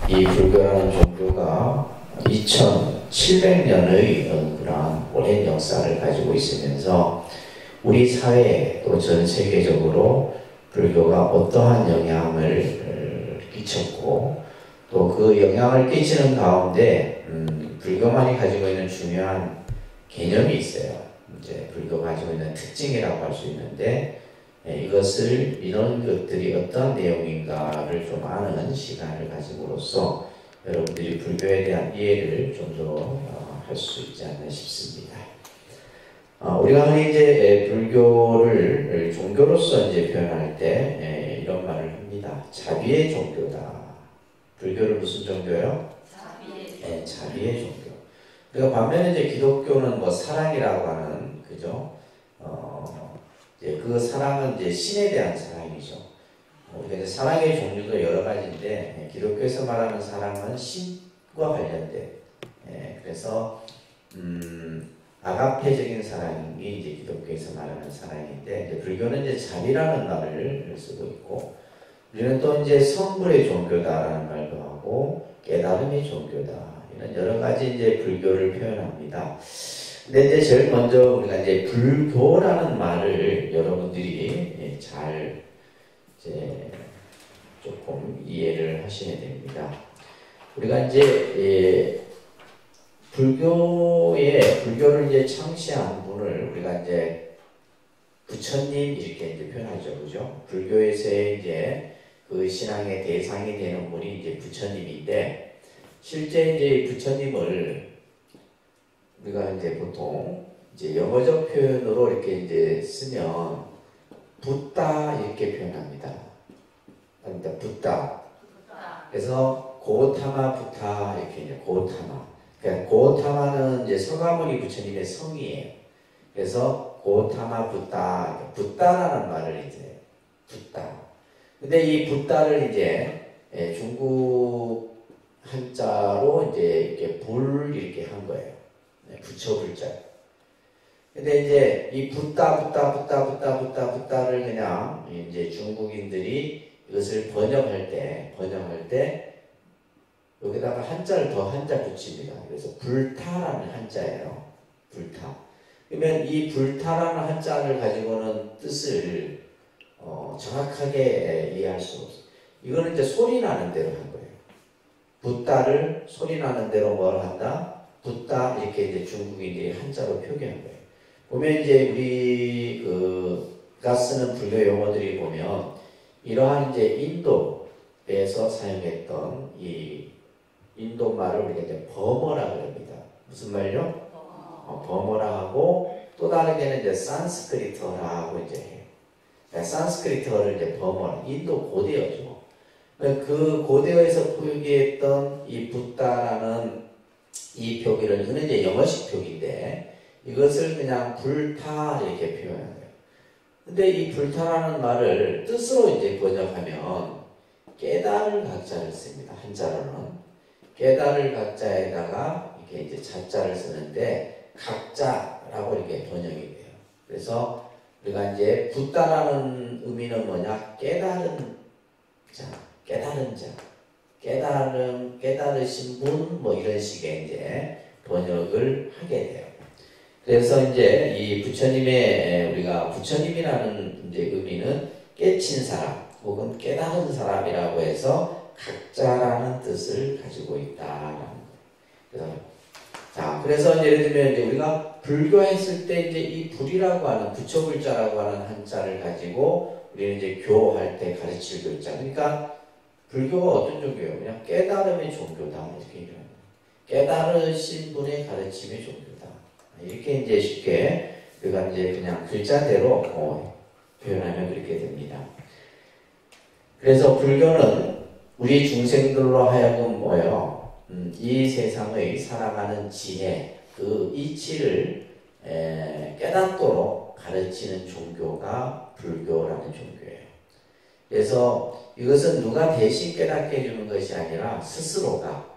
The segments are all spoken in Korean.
이 불교라는 종교가 2700년의 그러한 오랜 역사를 가지고 있으면서 우리 사회에 또 전 세계적으로 불교가 어떠한 영향을 끼쳤고 또 그 영향을 끼치는 가운데 불교만이 가지고 있는 중요한 개념이 있어요. 이제 불교가 가지고 있는 특징이라고 할 수 있는데 이런 것들이 어떤 내용인가를 좀 아는 시간을 가짐으로써 여러분들이 불교에 대한 이해를 좀 더 할 수 있지 않나 싶습니다. 우리가 흔히 이제 불교를 종교로서 이제 표현할 때 이런 말을 합니다. 자비의 종교다. 불교를 무슨 종교요? 자비의. 자비의 종교. 그러니까 반면에 이제 기독교는 뭐 사랑이라고 하는 그죠? 이제 그 사랑은 이제 신에 대한 사랑이죠. 우리가 이제 사랑의 종류도 여러 가지인데 기독교에서 말하는 사랑은 신과 관련된. 그래서 아가페적인 사랑이 이제 기독교에서 말하는 사랑인데 이제 불교는 이제 자비라는 말을 쓰고 있고 우리는 또 이제 성불의 종교다라는 말도 하고 깨달음의 종교다 이런 여러 가지 이제 불교를 표현합니다. 근데 이제 제일 먼저 우리가 이제 불교라는 말을 여러분들이 잘 이제 조금 이해를 하셔야 됩니다. 우리가 이제 불교를 이제 창시한 분을 우리가 이제 부처님 이렇게 이제 표현하죠, 그죠? 불교에서의 이제 그 신앙의 대상이 되는 분이 이제 부처님인데 실제 이제 부처님을 우리가 이제 보통 이제 영어적 표현으로 이렇게 이제 쓰면 붓다 이렇게 표현합니다. 그러니까 붓다. 그래서 고타마 붓다 이렇게 이제 고타마. 그러니까 고타마는 이제 서가모니 부처님의 성이에요. 그래서 고타마 붓다, 붓다라는 말을 이제 붓다. 근데 이 붓다를 이제 중국 한자로 이제 이렇게 불 이렇게 한 거예요. 부처 불자. 근데 이제 이 붓다를 그냥 이제 중국인들이 이것을 번역할 때 여기다가 한자를 더 한자 붙입니다. 그래서 불타라는 한자예요. 불타. 그러면 이 불타라는 한자를 가지고는 뜻을 정확하게 이해할 수 없어요. 이거는 이제 소리 나는 대로 한 거예요. 붓다를 소리 나는 대로 뭘 한다? 붓다 이렇게 이제 중국인들이 한자로 표기한 거예요. 보면 이제 우리가 쓰는 불교 용어들이 보면 이러한 이제 인도에서 사용했던 이 인도 말을 우리가 이제 버머라 그럽니다. 무슨 말요? 버머라 하고 또 다르게는 이제 산스크리트어라고 이제 해요. 그러니까 산스크리트어를 이제 버머라, 인도 고대어죠. 그 고대어에서 표기했던 이 붓다라는 이 표기를 이거는 이제 영어식 표기인데 이것을 그냥 불타 이렇게 표현한 거예요. 근데 이 불타라는 말을 뜻으로 이제 번역하면 깨달을 각자를 씁니다. 한자로는. 깨달을 각자에다가 이렇게 이제 자자를 쓰는데 각자라고 이렇게 번역이 돼요. 그래서 우리가 이제 붓다라는 의미는 뭐냐? 깨달은 자, 깨달으신 분 뭐 이런 식의 이제 번역을 하게 돼요. 그래서 이제 이 부처님의 우리가 부처님이라는 이제 의미는 깨친 사람 혹은 깨달은 사람이라고 해서 각자라는 뜻을 가지고 있다라는 거예요. 그래서 이제 예를 들면 이제 우리가 불교했을 때 이제 이 불이라고 하는 부처불자라고 하는 한자를 가지고 우리는 이제 교할 때 가르칠 글자. 그러니까 불교가 어떤 종교예요? 그냥 깨달음의 종교다 이렇게 얘기합니다. 깨달으신 분의 가르침의 종교다. 이렇게 이제 쉽게 우리가 이제 그냥 글자대로 표현하면 그렇게 됩니다. 그래서 불교는 우리 중생들로 하여금 뭐예요? 이 세상의 살아가는 지혜, 그 이치를 깨닫도록 가르치는 종교가 불교라는 종교예요. 그래서 이것은 누가 대신 깨닫게 해주는 것이 아니라 스스로가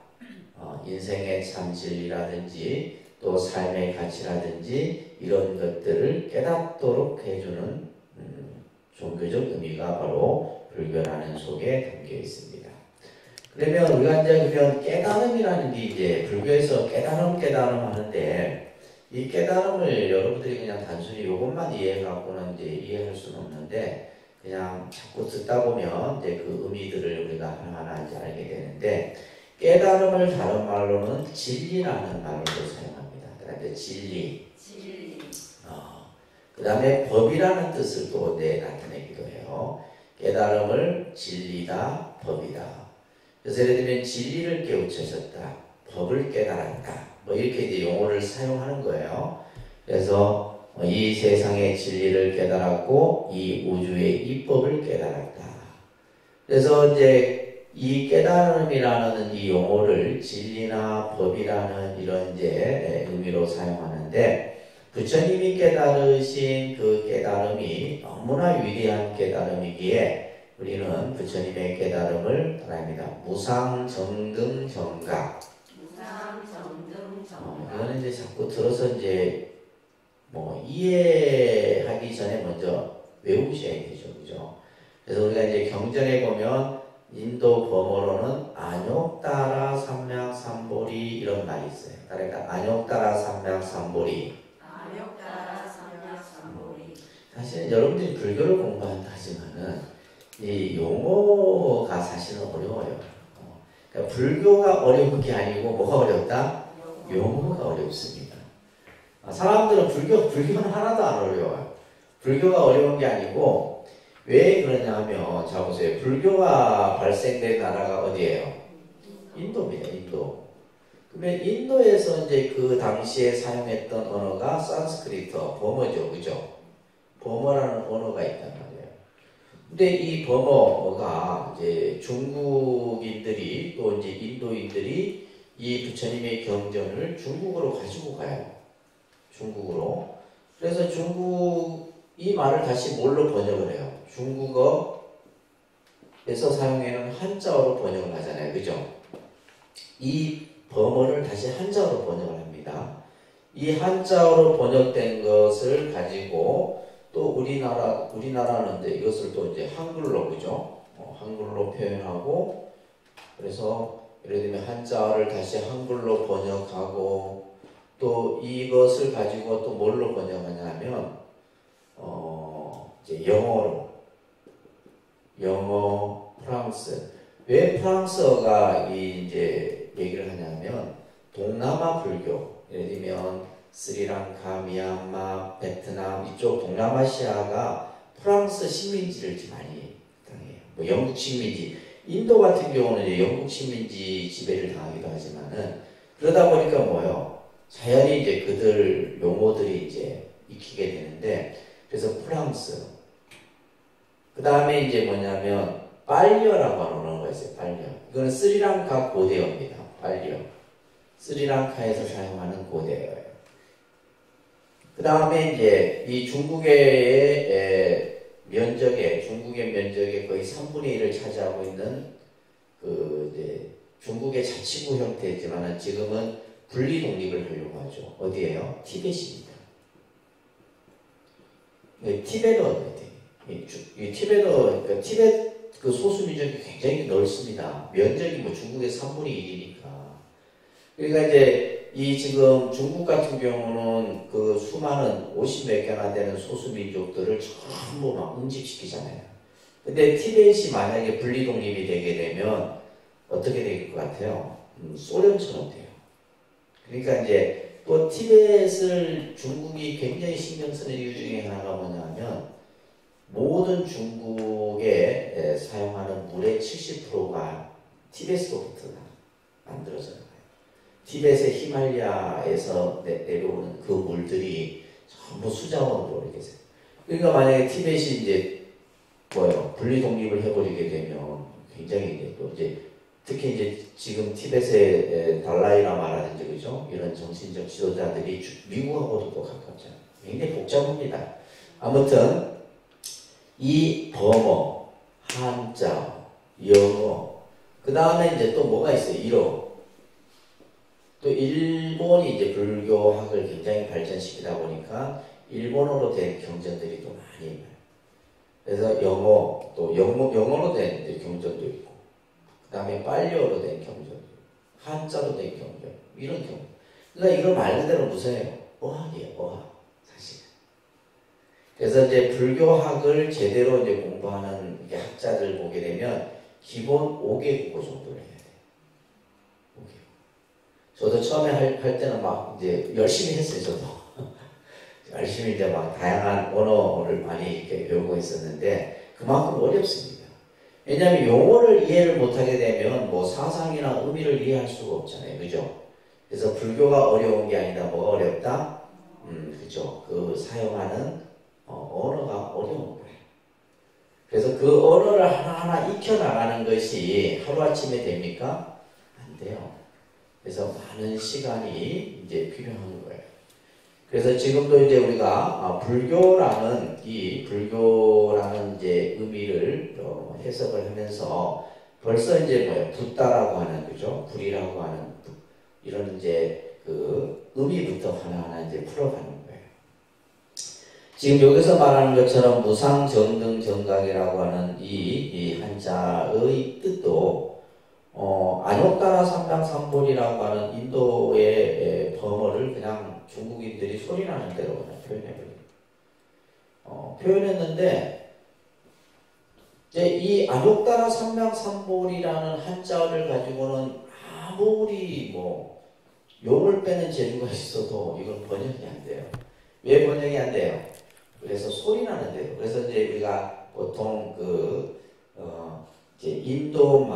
인생의 참 진리라든지 또 삶의 가치라든지 이런 것들을 깨닫도록 해주는 종교적 의미가 바로 불교라는 속에 담겨 있습니다. 그러면 우리가 이제 그러면 깨달음이라는 게 이제 불교에서 깨달음 하는데 이 깨달음을 여러분들이 그냥 단순히 이것만 이해해갖고는 이제 이해할 수는 없는데 그냥 자꾸 듣다 보면 이제 그 의미들을 우리가 하나하나 이제 알게 되는데 깨달음을 다른 말로는 진리라는 말로 사용합니다. 그다음에 진리. 그 다음에 법이라는 뜻을 또 나타내기도 해요. 깨달음을 진리다, 법이다. 그래서 예를 들면 진리를 깨우쳐졌다, 법을 깨달았다. 뭐 이렇게 이제 용어를 사용하는 거예요. 그래서 이 세상의 진리를 깨달았고 이 우주의 이법을 깨달았다. 그래서 이제 이 깨달음이라는 이 용어를 진리나 법이라는 이런 이제 의미로 사용하는데 부처님이 깨달으신 그 깨달음이 너무나 위대한 깨달음이기에 우리는 부처님의 깨달음을 따라합니다. 무상정등정각. 이거는 이제 자꾸 들어서 이제 뭐 이해하기 전에 먼저 외우셔야 되죠, 그죠? 그래서 우리가 이제 경전에 보면 인도 범어로는 안욕따라 삼맥삼보리 이런 말이 있어요. 그러니까 안욕따라 삼맥삼보리. 사실 여러분들이 불교를 공부한다 하지만은 이 용어가 사실은 어려워요. 그러니까 불교가 어려운 게 아니고 뭐가 어렵다? 용어가 어렵습니다. 사람들은 불교는 하나도 안 어려워요. 불교가 어려운 게 아니고 왜 그러냐 하면 자 보세요. 불교가 발생된 나라가 어디예요? 인도입니다. 인도. 그러면 인도에서 이제 그 당시에 사용했던 언어가 산스크리트, 버머죠. 그죠? 버머라는 언어가 있단 말이에요. 근데 이 버머가 이제 중국인들이 또 이제 인도인들이 이 부처님의 경전을 중국으로 가지고 가요. 중국으로. 그래서 이 말을 다시 뭘로 번역을 해요? 중국어에서 사용하는 한자어로 번역을 하잖아요. 그죠? 이 버머를 다시 한자어로 번역을 합니다. 이 한자어로 번역된 것을 가지고 또 우리나라는 이제 이것을 또 이제 한글로, 그죠? 한글로 표현하고, 그래서 예를 들면 한자어를 다시 한글로 번역하고, 또 이것을 가지고 또 뭘로 번역하냐면, 이제 영어, 프랑스. 왜 프랑스어가 이제 얘기를 하냐면, 동남아 불교, 예를 들면, 스리랑카, 미얀마, 베트남 이쪽 동남아시아가 프랑스 식민지를 많이 당해요. 뭐 영국 식민지, 인도 같은 경우는 이제 영국 식민지 지배를 당하기도 하지만은 그러다 보니까 뭐요? 자연히 이제 그들 용어들이 이제 익히게 되는데 그래서 프랑스. 그 다음에 이제 뭐냐면 빨리어라고 하는 언어가 있어요. 빨리어. 이거는 스리랑카 고대어입니다. 빨리어. 스리랑카에서 사용하는 고대어예요. 그 다음에 이제 이 중국의 면적의 거의 3분의 1을 차지하고 있는 그 이제 중국의 자치구 형태지만은 지금은 분리 독립을 하려고 하죠. 어디에요? 티벳입니다. 티베터, 그러니까 티벳 그 소수 민족이 굉장히 넓습니다. 면적이 뭐 중국의 3분의 1이니까. 그러니까 이제 이 지금 중국 같은 경우는 그 수많은 50몇 개나 되는 소수 민족들을 전부 막 응집시키잖아요. 근데 티벳이 만약에 분리 독립이 되게 되면 어떻게 될 것 같아요? 소련처럼 돼요. 그러니까 이제 또 티벳을 중국이 굉장히 신경 쓰는 이유 중에 하나가 뭐냐면 모든 중국에 사용하는 물의 70%가 티벳으로부터 만들어져요. 티벳의 히말라야에서 내려오는 그 물들이 전부 수자원으로 이렇게 돼요. 그러니까 만약에 티벳이 이제 분리 독립을 해버리게 되면 굉장히 이제 또 이제 특히 이제 지금 티벳의 달라이라마라든지 그죠? 이런 정신적 지도자들이 미국하고도 또 가깝잖아요. 굉장히 복잡합니다. 아무튼 이 버머, 한자, 영어, 그 다음에 이제 또 뭐가 있어요? 일어. 또 일본이 이제 불교학을 굉장히 발전시키다 보니까 일본어로 된 경전들이 또 많이 있어요. 그래서 영어로 된 경전도 있고, 그 다음에 빨려로 된 경전, 한자로 된 경전, 이런 경우. 그러니까 이걸 말 그대로 무서워요. 어학이에요, 어학. 사실. 그래서 이제 불교학을 제대로 이제 공부하는 학자들 보게 되면 기본 5개 국어 정도를 해야 돼요. 5개. 저도 처음에 할 때는 막 이제 열심히 했어요, 저도. 열심히 이제 막 다양한 언어를 많이 이렇게 배우고 있었는데 그만큼 어렵습니다. 왜냐하면 용어를 이해를 못하게 되면 뭐 사상이나 의미를 이해할 수가 없잖아요. 그죠? 그래서 불교가 어려운 게 아니라 뭐가 어렵다? 그죠? 그 사용하는 언어가 어려운 거예요. 그래서 그 언어를 하나하나 익혀나가는 것이 하루아침에 됩니까? 안 돼요. 그래서 많은 시간이 이제 필요한 거예요. 그래서 지금도 이제 우리가 불교라는 이제 의미를 해석을 하면서 벌써 이제 뭐예요? 붓다라고 하는 그죠? 불이라고 하는 이런 이제 그 의미부터 하나하나 이제 풀어가는 거예요. 지금 여기서 말하는 것처럼 무상정등정각이라고 하는 이 한자의 뜻도 안욕다라 삼당삼볼이라고 하는 인도의 범어를 그냥 중국인들이 소리나는 대로 그냥 표현했는데 이제 이 안욕다라 삼당삼볼이라는 한자를 가지고는 아무리 뭐 용을 빼는 재주가 있어도 이건 번역이 안 돼요. 왜 번역이 안 돼요? 그래서 소리나는 대로. 그래서 이제 우리가 보통 이제 인도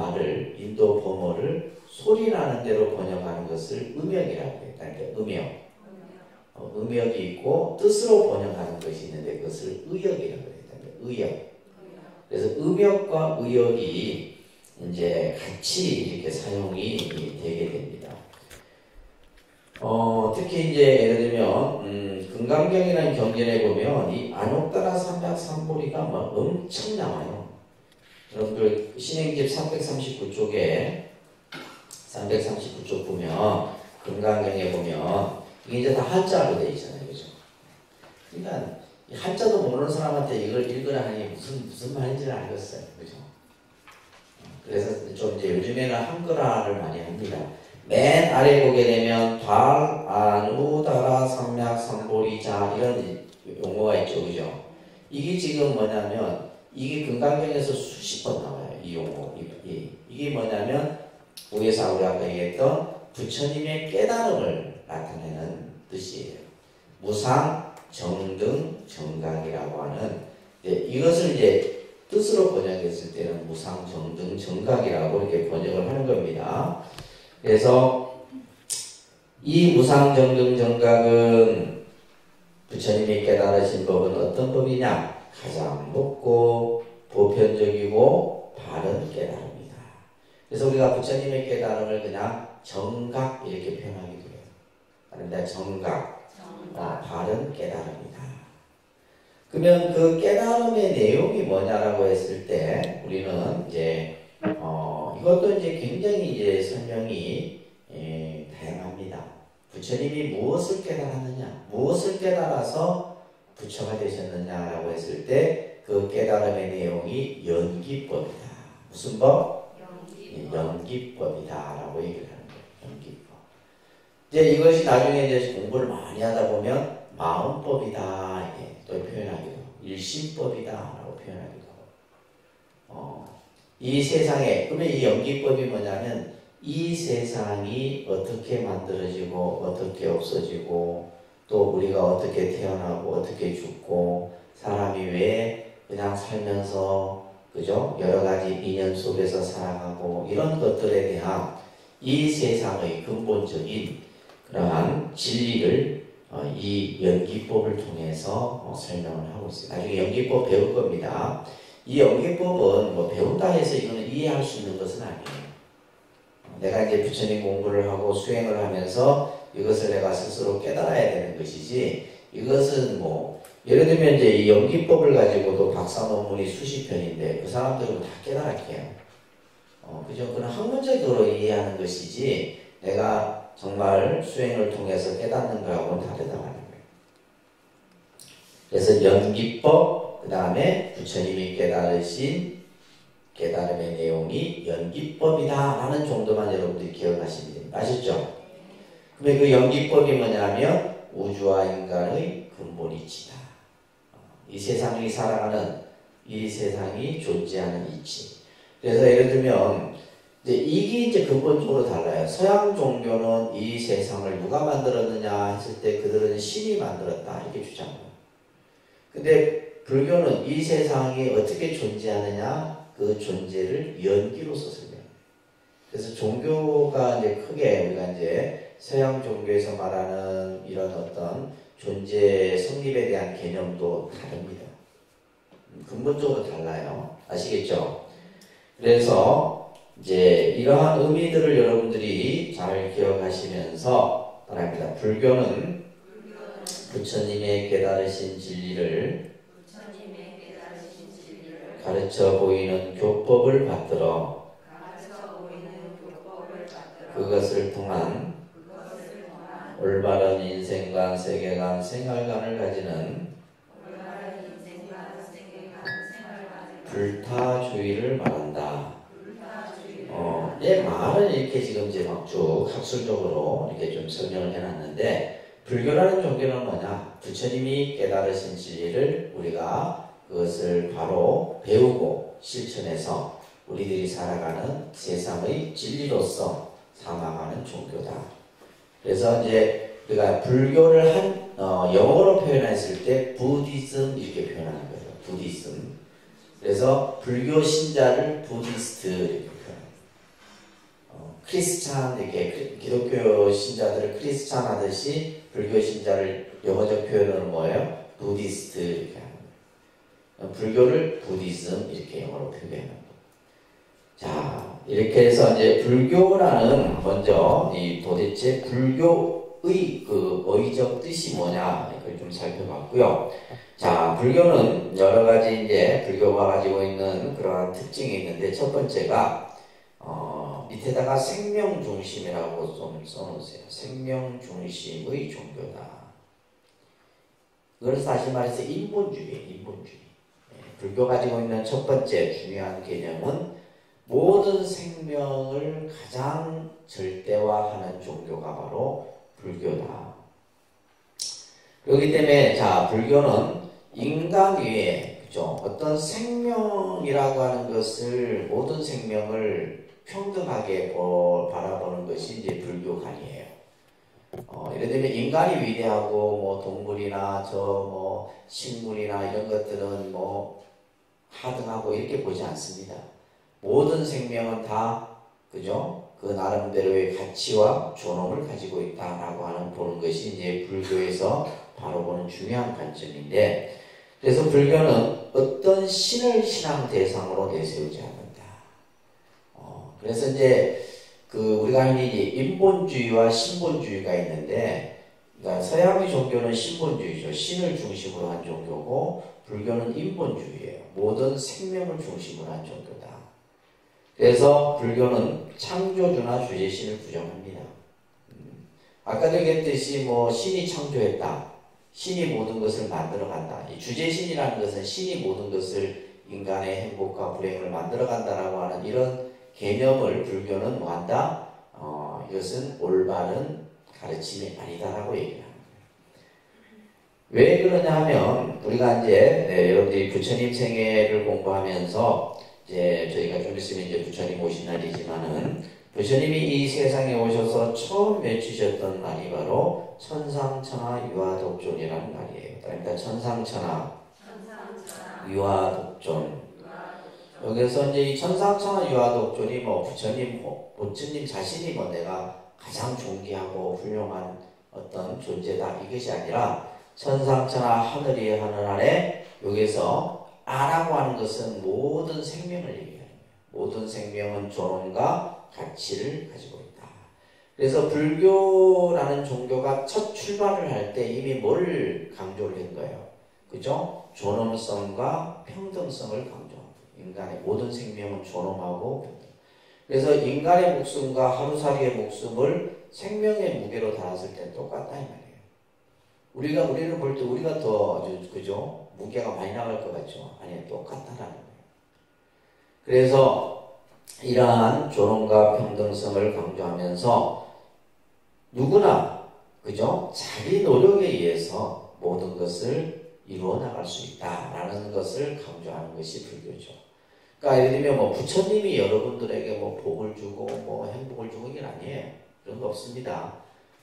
범어를 소리나는 대로 번역하는 것을 음역이라고 해요. 그러니까 음역. 음역이 있고 뜻으로 번역하는 것이 있는데 그것을 의역이라고 해요. 그러니까 의역. 그래서 음역과 의역이 이제 같이 이렇게 사용이 되게 됩니다. 특히 이제 예를 들면 금강경이라는 경전에 보면 이 안욕다라 삼약삼보리가 막 엄청 나와요. 여러분들 신행집 339쪽에 339쪽 보면 금강경에 보면 이게 이제 다 한자로 되어 있잖아요, 그죠? 그러니까 한자도 모르는 사람한테 이걸 읽으라 하니 무슨 말인지는 알겠어요, 그죠? 그래서 좀 이제 요즘에는 한글화를 많이 합니다. 맨 아래 보게 되면 발, 안, 우, 다라, 삼약, 삼보리자 이런 용어가 있죠, 그죠? 이게 지금 뭐냐면 이게 금강경에서 수십 번 나와요, 이 용어. 이게 뭐냐면 위에서 우리 아까 얘기했던 부처님의 깨달음을 나타내는 뜻이에요. 무상, 정등, 정각이라고 하는 이것을 이제 뜻으로 번역했을 때는 무상, 정등, 정각이라고 이렇게 번역을 하는 겁니다. 그래서 이 무상, 정등, 정각은 부처님이 깨달으신 법은 어떤 법이냐? 가장 높고 보편적이고 바른 깨달음이다. 그래서 우리가 부처님의 깨달음을 그냥 정각 이렇게 표현하기도 해요. 그런데 정각, 바른 깨달음이다. 그러면 그 깨달음의 내용이 뭐냐라고 했을 때 우리는 이제 이것도 이제 굉장히 이제 설명이 다양합니다. 부처님이 무엇을 깨달았느냐, 무엇을 깨달아서 부처가 되셨느냐라고 했을 때 그 깨달음의 내용이 연기법이다. 무슨 법? 연기법이다라고 얘기를 하는 거예요. 연기법. 이제 이것이 나중에 이제 공부를 많이 하다 보면 마음법이다 또 표현하기도 하고 일심법이다라고 표현하기도 하고 이 세상에 그러면 이 연기법이 뭐냐면 이 세상이 어떻게 만들어지고 어떻게 없어지고 또 우리가 어떻게 태어나고 어떻게 죽고 사람이 왜 그냥 살면서 그죠? 여러 가지 인연 속에서 살아가고 이런 것들에 대한 이 세상의 근본적인 그러한 진리를 이 연기법을 통해서 설명을 하고 있어요. 나중에 연기법 배울 겁니다. 이 연기법은 뭐 배운다 해서 이거는 이해할 수 있는 것은 아니에요. 내가 이제 부처님 공부를 하고 수행을 하면서 이것을 내가 스스로 깨달아야 되는 것이지 이것은 뭐 예를 들면 이제 이 연기법을 가지고도 박사 논문이 수십 편인데 그 사람들은 다 깨달았게요. 그죠? 그건 학문적으로 이해하는 것이지 내가 정말 수행을 통해서 깨닫는 거하고는 다르다고 하는 거예요. 그래서 연기법, 그 다음에 부처님이 깨달으신 깨달음의 내용이 연기법이다 라는 정도만 여러분들이 기억하시면 됩니다. 아셨죠? 그러면 그 연기법이 뭐냐면 우주와 인간의 근본이치다. 이 세상이 살아가는 이 세상이 존재하는 이치. 그래서 예를 들면 이게 이제 근본적으로 달라요. 서양 종교는 이 세상을 누가 만들었느냐 했을 때 그들은 신이 만들었다 이렇게 주장해요. 근데 불교는 이 세상이 어떻게 존재하느냐 그 존재를 연기로서 설명해요. 그래서 종교가 이제 크게 우리가 이제 서양 종교에서 말하는 이런 어떤 존재 성립에 대한 개념도 다릅니다. 근본적으로 달라요. 아시겠죠? 그래서 이제 이러한 의미들을 여러분들이 잘 기억하시면서 바랍니다. 불교는 부처님의 깨달으신 진리를 가르쳐 보이는 교법을 받들어 그것을 통한 올바른 인생관, 세계관, 생활관을 가지는 불타주의를 말한다. 말은 이렇게 지금 이제 막 쭉 학술적으로 이렇게 좀 설명을 해놨는데, 불교라는 종교는 뭐냐? 부처님이 깨달으신 진리를 우리가 그것을 바로 배우고 실천해서 우리들이 살아가는 세상의 진리로서 삼아가는 종교다. 그래서 이제 우리가 불교를 영어로 표현했을 때 부디즘 이렇게 표현하는 거예요. 부디즘. 그래서 불교 신자를 부디스트 이렇게 표현해요. 크리스찬 이렇게 기독교 신자들을 크리스찬 하듯이 불교 신자를 영어적 표현으로 뭐예요? 부디스트 이렇게 하는 거예요. 불교를 부디즘 이렇게 영어로 표현하는 거예요. 자, 이렇게 해서 이제 불교라는 먼저 이 도대체 불교의 그 어휘적 뜻이 뭐냐 이걸 좀 살펴봤고요. 자, 불교는 여러 가지 이제 불교가 가지고 있는 그러한 특징이 있는데, 첫 번째가 밑에다가 생명중심이라고 좀 써놓으세요. 생명중심의 종교다. 그래서 다시 말해서 인본주의예요. 인본주의. 불교 가지고 있는 첫 번째 중요한 개념은 모든 생명을 가장 절대화하는 종교가 바로 불교다. 그렇기 때문에 자, 불교는 인간 외에 그죠? 어떤 생명이라고 하는 것을, 모든 생명을 평등하게 바라보는 것이 이제 불교관이에요. 예를 들면 인간이 위대하고 뭐 동물이나 뭐 식물이나 이런 것들은 뭐 하등하고 이렇게 보지 않습니다. 모든 생명은 다 그죠? 그 나름대로의 가치와 존엄을 가지고 있다라고 하는 보는 것이 이제 불교에서 바로 보는 중요한 관점인데, 그래서 불교는 어떤 신을 신앙 대상으로 내세우지 않는다. 그래서 이제 우리가 흔히 인본주의와 신본주의가 있는데, 그러니까 서양의 종교는 신본주의죠. 신을 중심으로 한 종교고, 불교는 인본주의예요. 모든 생명을 중심으로 한 종교다. 그래서 불교는 창조주나 주제신을 부정합니다. 아까도 얘기했듯이 뭐 신이 창조했다. 신이 모든 것을 만들어간다. 이 주제신이라는 것은 신이 모든 것을 인간의 행복과 불행을 만들어간다라고 하는 이런 개념을 불교는 뭐한다? 이것은 올바른 가르침이 아니다라고 얘기를 합니다. 왜 그러냐 하면, 우리가 이제 여러분들이 부처님 생애를 공부하면서 이제 저희가 좀 있으면 이제 부처님 오신 날이지만은, 부처님이 이 세상에 오셔서 처음 외치셨던 말이 바로 천상천하 유아독존이라는 말이에요. 그러니까 천상천하 유아독존. 여기서 이제 이 천상천하 유아독존이 뭐 부처님 자신이 뭐 내가 가장 존귀하고 훌륭한 어떤 존재다 이것이 아니라, 천상천하 하늘이 하늘 아래, 여기서 아라고 하는 것은 모든 생명을 얘기하는 거예요. 모든 생명은 존엄과 가치를 가지고 있다. 그래서 불교라는 종교가 첫 출발을 할 때 이미 뭘 강조를 한 거예요? 그죠? 존엄성과 평등성을 강조합니다. 인간의 모든 생명은 존엄하고 평등. 그래서 인간의 목숨과 하루살이의 목숨을 생명의 무게로 달았을 때 똑같다 이 말이에요. 우리를 볼 때 우리가 더 그죠? 무게가 많이 나갈 것 같죠? 아니, 똑같다라는 거예요. 그래서 이러한 존엄과 평등성을 강조하면서 누구나 그죠? 자기 노력에 의해서 모든 것을 이루어 나갈 수 있다라는 것을 강조하는 것이 불교죠. 그러니까 예를 들면 뭐 부처님이 여러분들에게 뭐 복을 주고 뭐 행복을 주고 이게 아니에요. 그런 거 없습니다.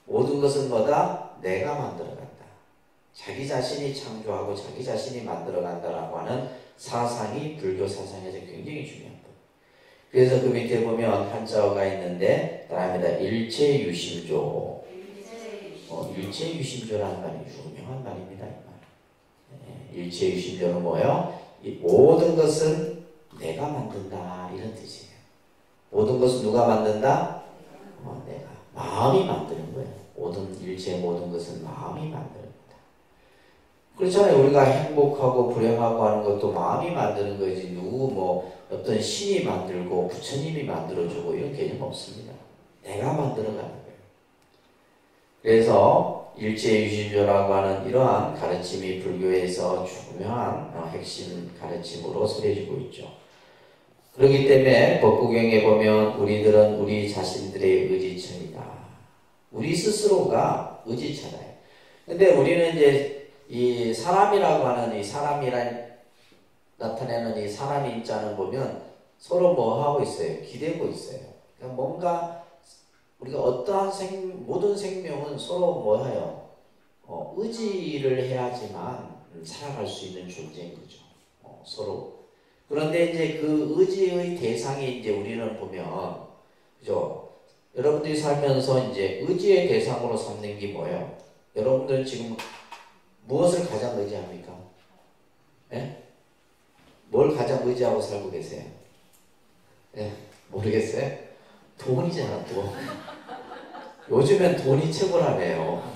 모든 것은 뭐다? 내가 만들어간다. 자기 자신이 창조하고 자기 자신이 만들어간다라고 하는 사상이 불교 사상에서 굉장히 중요한 것. 그래서 그 밑에 보면 한자어가 있는데 다음에다 일체유심조. 일체유심조라는 말이 유명한 말입니다. 이 말. 일체유심조는 뭐예요? 이 모든 것은 내가 만든다 이런 뜻이에요. 모든 것은 누가 만든다? 내가. 마음이 만드는 거예요. 일체의 모든 것은 마음이 만드는 거다. 그렇잖아요. 우리가 행복하고 불행하고 하는 것도 마음이 만드는 거지 누구 뭐 어떤 신이 만들고 부처님이 만들어주고 이런 개념 없습니다. 내가 만들어가는 거예요. 그래서 일체유심조라고 하는 이러한 가르침이 불교에서 중요한 핵심 가르침으로 소개해지고 있죠. 그렇기 때문에 법구경에 보면 우리들은 우리 자신들의 의지처이다. 우리 스스로가 의지처예요. 근데 우리는 이제 이 사람이라고 하는 이 사람이란 나타내는 이 사람 인자는 보면 서로 뭐 하고 있어요? 기대고 있어요. 그러니까 뭔가 우리가 어떠한 모든 생명은 서로 뭐 해요? 의지를 해야지만 살아갈 수 있는 존재인 거죠. 서로. 그런데 이제 그 의지의 대상이 이제 우리는 보면, 그죠? 여러분들이 살면서 이제 의지의 대상으로 삼는 게 뭐예요? 여러분들 지금 무엇을 가장 의지합니까? 예? 뭘 가장 의지하고 살고 계세요? 예? 모르겠어요? 돈이잖아, 돈. 요즘엔 돈이 최고라네요.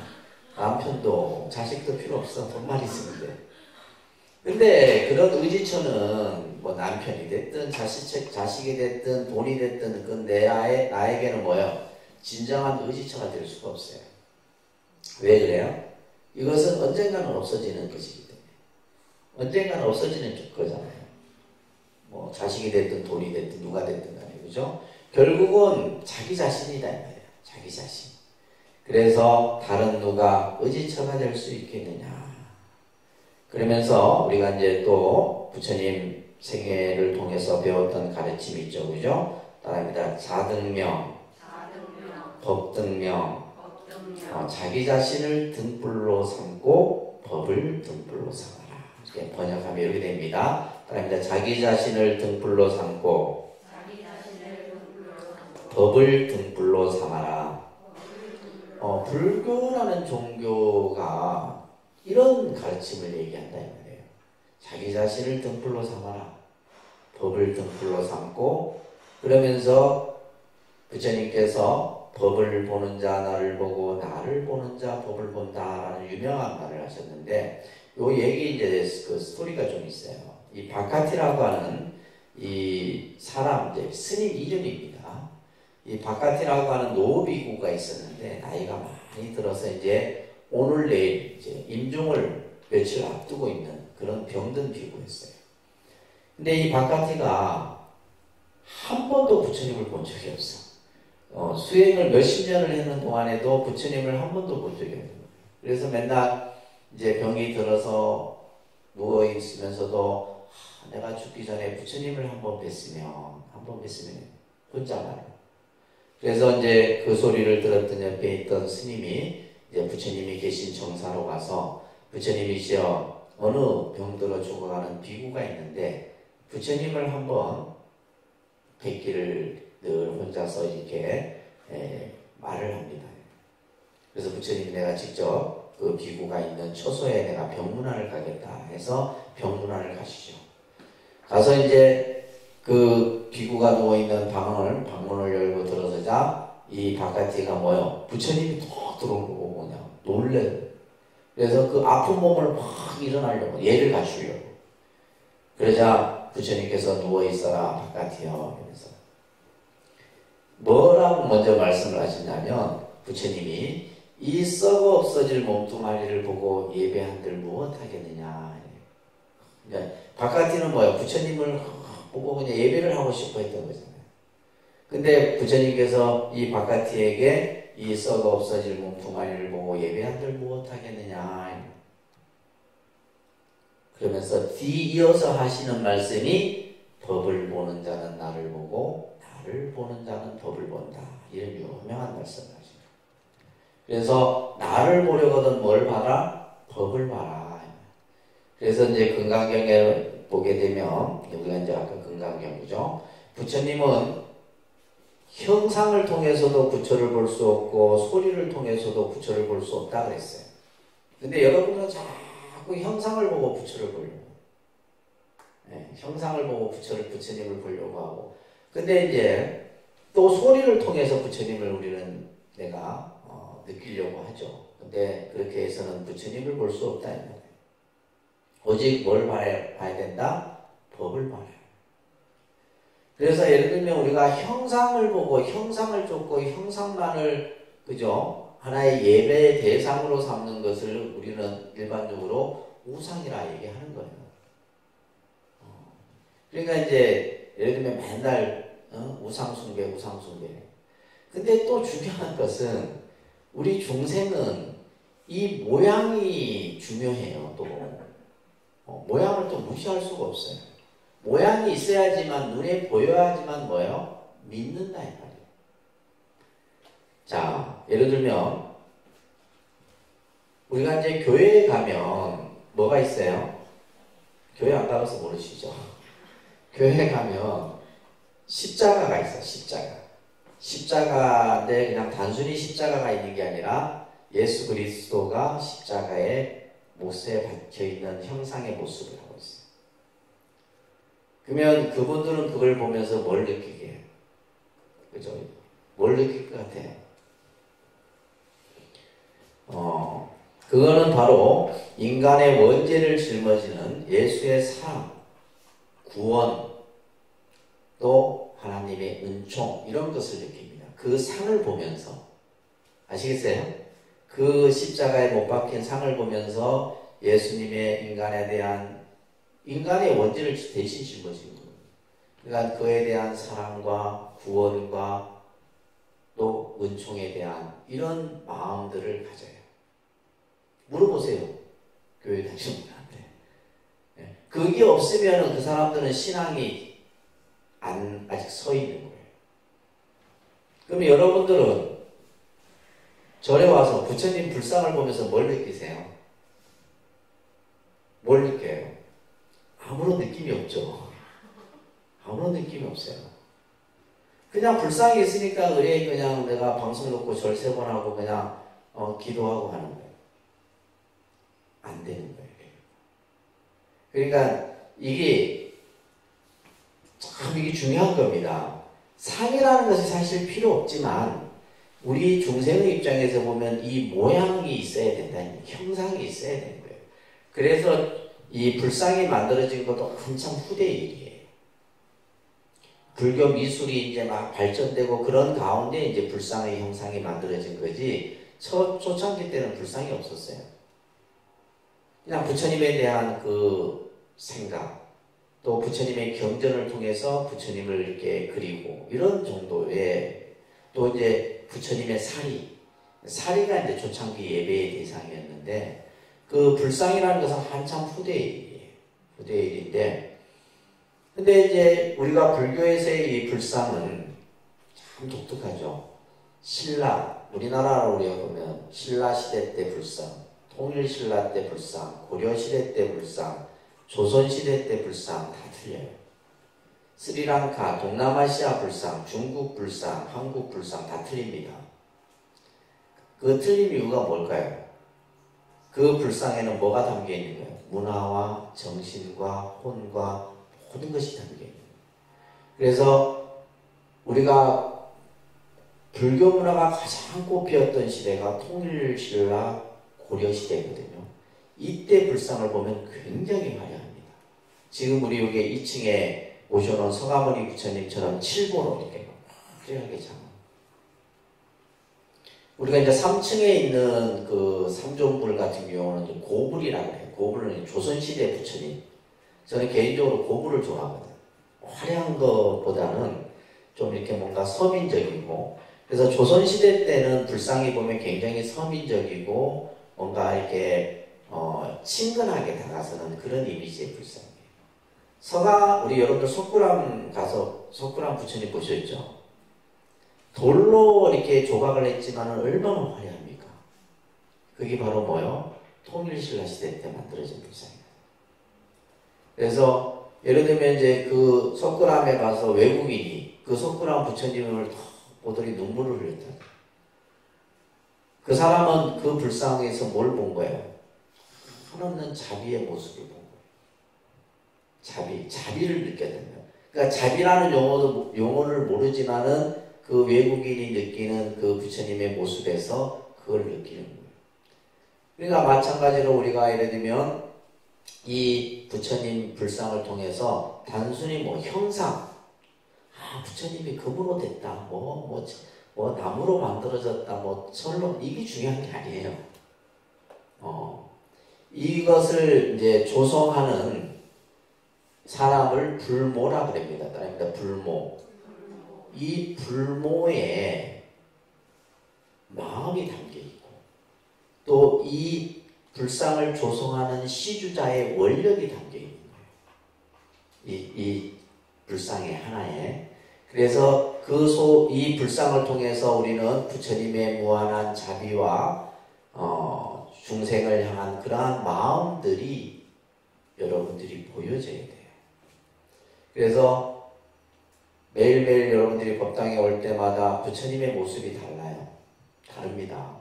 남편도 자식도 필요 없어. 돈만 있으면 돼. 근데 그런 의지처는 뭐 남편이 됐든 자식이 됐든 돈이 됐든 그건 나에게는 뭐예요? 진정한 의지처가 될 수가 없어요. 왜 그래요? 이것은 언젠가는 없어지는 것이기 때문에. 언젠가는 없어지는 거잖아요. 뭐 자식이 됐든 돈이 됐든 누가 됐든 간에 그죠? 결국은 자기 자신이다 이 말이에요. 자기 자신. 그래서 다른 누가 의지처가 될 수 있겠느냐. 그러면서 우리가 이제 또 부처님 생애를 통해서 배웠던 가르침이 있죠. 그죠? 따라합니다. 자등명, 법등명, 자기 자신을 등불로 삼고 법을 등불로 삼아라. 이렇게 번역하면 이렇게 됩니다. 따라합니다. 자기 자신을 등불로 삼고 법을 등불로 삼아라. 불교라는 종교가 이런 가르침을 얘기한다 이 말이에요. 자기 자신을 등불로 삼아라. 법을 등불로 삼고 그러면서 부처님께서 법을 보는 자 나를 보고 나를 보는 자 법을 본다라는 유명한 말을 하셨는데 요 얘기 이제 그 스토리가 좀 있어요. 이 바카티라고 하는 이 사람 이제 스님 이름입니다. 이 바카티라고 하는 노비구가 있었는데 나이가 많이 들어서 이제 오늘 내일 이제 임종을 며칠 앞두고 있는 그런 병든 비구였어요. 근데 이 바카티가 한 번도 부처님을 본 적이 없어. 수행을 몇십 년을 했는 동안에도 부처님을 한 번도 본 적이 없는 거예요. 그래서 맨날 이제 병이 들어서 누워 있으면서도 내가 죽기 전에 부처님을 한 번 뵀으면 혼자 말이에요. 그래서 이제 그 소리를 들었던 옆에 있던 스님이 이제 부처님이 계신 정사로 가서 부처님이시여 어느 병들어 죽어가는 비구가 있는데 부처님을 한번 뵙기를 늘 혼자서 이렇게 말을 합니다. 그래서 부처님이 내가 직접 그 비구가 있는 처소에 내가 병문안을 가겠다 해서 병문안을 가시죠. 가서 이제 그 비구가 누워있는 방문을 열고 들어서자 이 바깥이가 뭐요? 부처님이 톡 들어오고 그냥 놀래요. 그래서 그 아픈 몸을 확 일어나려고 예를 갖추려고. 그러자 부처님께서 누워있어라 바깥이요. 이러면서 뭐라고 먼저 말씀을 하시냐면 부처님이 이 썩어 없어질 몸뚱아리를 보고 예배한들 무엇하겠느냐. 그러니까 바깥이는 뭐예요? 부처님을 보고 그냥 예배를 하고 싶어 했던 거잖아요. 근데 부처님께서 이 바깥이에게 이 썩어 없어질 몸 두 마리를 보고 예배한들 무엇하겠느냐 그러면서 뒤이어서 하시는 말씀이 법을 보는 자는 나를 보고 나를 보는 자는 법을 본다. 이런 유명한 말씀을 하십니다. 그래서 나를 보려거든 뭘 봐라? 법을 봐라. 그래서 이제 금강경에 보게 되면 우리가 이제 아까 금강경이죠. 부처님은 형상을 통해서도 부처를 볼 수 없고 소리를 통해서도 부처를 볼 수 없다 그랬어요. 근데 여러분은 자꾸 형상을 보고 부처를 보려고. 네, 형상을 보고 부처님을 보려고 하고. 근데 이제 또 소리를 통해서 부처님을 우리는 내가 느끼려고 하죠. 근데 그렇게 해서는 부처님을 볼 수 없다. 오직 뭘 봐야 된다? 법을 봐야. 그래서 예를 들면 우리가 형상을 보고 형상을 쫓고 형상만을 그죠? 하나의 예배의 대상으로 삼는 것을 우리는 일반적으로 우상이라 얘기하는 거예요. 그러니까 이제 예를 들면 맨날 우상숭배. 근데 또 중요한 것은 우리 중생은 이 모양이 중요해요. 또 모양을 또 무시할 수가 없어요. 모양이 있어야지만 눈에 보여야지만 뭐예요? 믿는다 이 말이에요. 자, 예를 들면 우리가 이제 교회에 가면 뭐가 있어요? 교회 안 가봐서 모르시죠? 교회에 가면 십자가가 있어. 십자가인데 그냥 단순히 십자가가 있는 게 아니라 예수 그리스도가 십자가에 못에 박혀있는 형상의 모습을 하고 있어요. 그러면 그분들은 그걸 보면서 뭘 느끼게 해요? 그죠? 뭘 느낄 것 같아요? 그거는 바로 인간의 원죄를 짊어지는 예수의 사랑, 구원, 또 하나님의 은총 이런 것을 느낍니다. 그 상을 보면서 아시겠어요? 그 십자가에 못 박힌 상을 보면서 예수님의 인간에 대한 인간의 원죄를 대신 짊어진 겁니다. 그러니까 그에 대한 사랑과 구원과 또 은총에 대한 이런 마음들을 가져요. 물어보세요. 교회 다니시는 분한테. 그게 없으면 그 사람들은 신앙이 아직 서 있는 거예요. 그럼 여러분들은 절에 와서 부처님 불상을 보면서 뭘 느끼세요? 뭘 느껴요? 아무런 느낌이 없죠. 아무런 느낌이 없어요. 그냥 불상이 있으니까 의뢰 그냥 내가 방송 놓고 절 3번 하고 그냥 기도하고 하는 거예요. 안 되는 거예요. 그러니까 이게 참 이게 중요한 겁니다. 상이라는 것이 사실 필요 없지만 우리 중생의 입장에서 보면 이 모양이 있어야 된다는 형상이 있어야 되는 거예요. 그래서 이 불상이 만들어진 것도 한참 후대의 일이에요. 불교 미술이 이제 막 발전되고 그런 가운데 이제 불상의 형상이 만들어진 거지 초창기 때는 불상이 없었어요. 그냥 부처님에 대한 그 생각 또 부처님의 경전을 통해서 부처님을 이렇게 그리고 이런 정도의 또 이제 부처님의 사리가 이제 초창기 예배의 대상이었는데 그 불상이라는 것은 한참 후대의 일이에요. 후대의 일인데 근데 이제 우리가 불교에서의 이 불상은 참 독특하죠. 신라, 우리나라로 우리가 보면 신라 시대 때 불상, 통일신라 때 불상, 고려시대 때 불상, 조선시대 때 불상 다 틀려요. 스리랑카, 동남아시아 불상, 중국 불상, 한국 불상 다 틀립니다. 그 틀린 이유가 뭘까요? 그 불상에는 뭐가 담겨 있는 거예요? 문화와 정신과 혼과 모든 것이 담겨 있는 거예요. 그래서 우리가 불교 문화가 가장 꽃피었던 시대가 통일신라 고려시대거든요. 이때 불상을 보면 굉장히 화려합니다. 지금 우리 여기 2층에 오셔놓은 서가모니 부처님처럼 칠보로 이렇게 화려하게 장. 우리가 이제 3층에 있는 그 삼존불 같은 경우는 고불이라고 해요. 고불은 조선시대 부처님. 저는 개인적으로 고불을 좋아하거든요. 화려한 것보다는 좀 이렇게 뭔가 서민적이고, 그래서 조선시대 때는 불상이 보면 굉장히 서민적이고 뭔가 이렇게 친근하게 다가서는 그런 이미지의 불상이에요. 우리 여러분들 석굴암 가서 석굴암 부처님 보셨죠? 돌로 이렇게 조각을 했지만 얼마나 화려합니까? 그게 바로 뭐요? 통일신라 시대 때 만들어진 불상이에요. 그래서 예를 들면 이제 그 석굴암에 가서 외국인이 그 석굴암 부처님을 보더니 눈물을 흘렸다. 그 사람은 그 불상에서 뭘 본 거예요? 한없는 자비의 모습을 본 거예요. 자비를 느꼈다는 거예요. 그러니까 자비라는 용어를 모르지만은 그 외국인이 느끼는 그 부처님의 모습에서 그걸 느끼는 거예요. 그러니까 마찬가지로 우리가 예를 들면 이 부처님 불상을 통해서 단순히 뭐 형상, 부처님이 금으로 됐다, 뭐 나무로 만들어졌다, 뭐 철로, 이게 중요한 게 아니에요. 이것을 이제 조성하는 사람을 불모라 그럽니다. 그러니까 불모. 이 불모에 마음이 담겨 있고, 또 이 불상을 조성하는 시주자의 원력이 담겨 있는 거예요. 이 불상의 하나에. 그래서 이 불상을 통해서 우리는 부처님의 무한한 자비와 중생을 향한 그러한 마음들이 여러분들이 보여져야 돼요. 그래서 매일매일 여러분들이 법당에 올 때마다 부처님의 모습이 달라요. 다릅니다.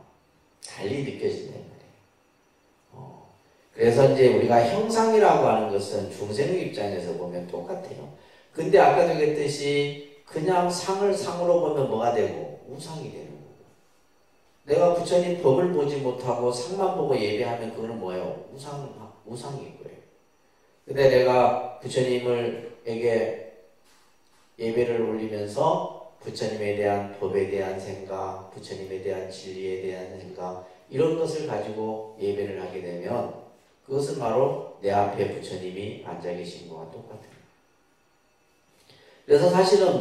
달리 느껴진단 말이에요. 그래서 이제 우리가 형상이라고 하는 것은 중생의 입장에서 보면 똑같아요. 근데 아까도 얘기했듯이 그냥 상을 상으로 보면 뭐가 되고? 우상이 되는 거고. 내가 부처님 법을 보지 못하고 상만 보고 예배하면 그거는 뭐예요? 우상인 거예요. 근데 내가 부처님에게 예배를 올리면서 부처님에 대한 법에 대한 생각, 부처님에 대한 진리에 대한 생각, 이런 것을 가지고 예배를 하게 되면 그것은 바로 내 앞에 부처님이 앉아 계신 것과 똑같아요. 그래서 사실은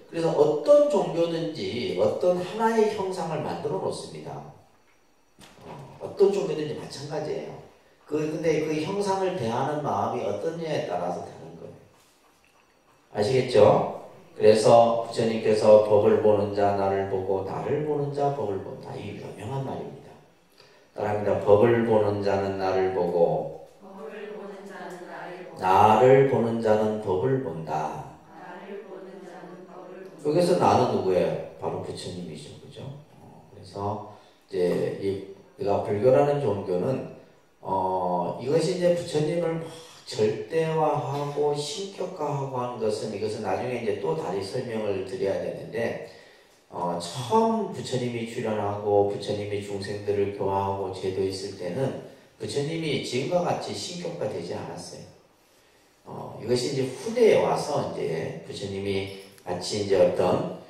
그래서 어떤 종교든지 어떤 하나의 형상을 만들어 놓습니다. 어떤 종교든지 마찬가지예요. 근데 그 형상을 대하는 마음이 어떠냐에 따라서 다른 거예요. 아시겠죠? 그래서 부처님께서 법을 보는 자 나를 보고 나를 보는 자 법을 본다. 이게 유명한 말입니다. 따라합니다. 법을 보는 자는 나를 보고 나를 보는 자는 법을 본다. 여기서 나는 누구예요? 바로 부처님이죠. 그죠? 그래서 이제 우리가 불교라는 종교는 이것이 이제 부처님을 막 절대화하고 신격화하고 하는 것은 이것은 나중에 이제 또 다시 설명을 드려야 되는데 처음 부처님이 출현하고 부처님이 중생들을 교화하고 제도했을 때는 부처님이 지금과 같이 신격화되지 않았어요. 이것이 이제 후대에 와서 이제 부처님이 마치 이제 어떤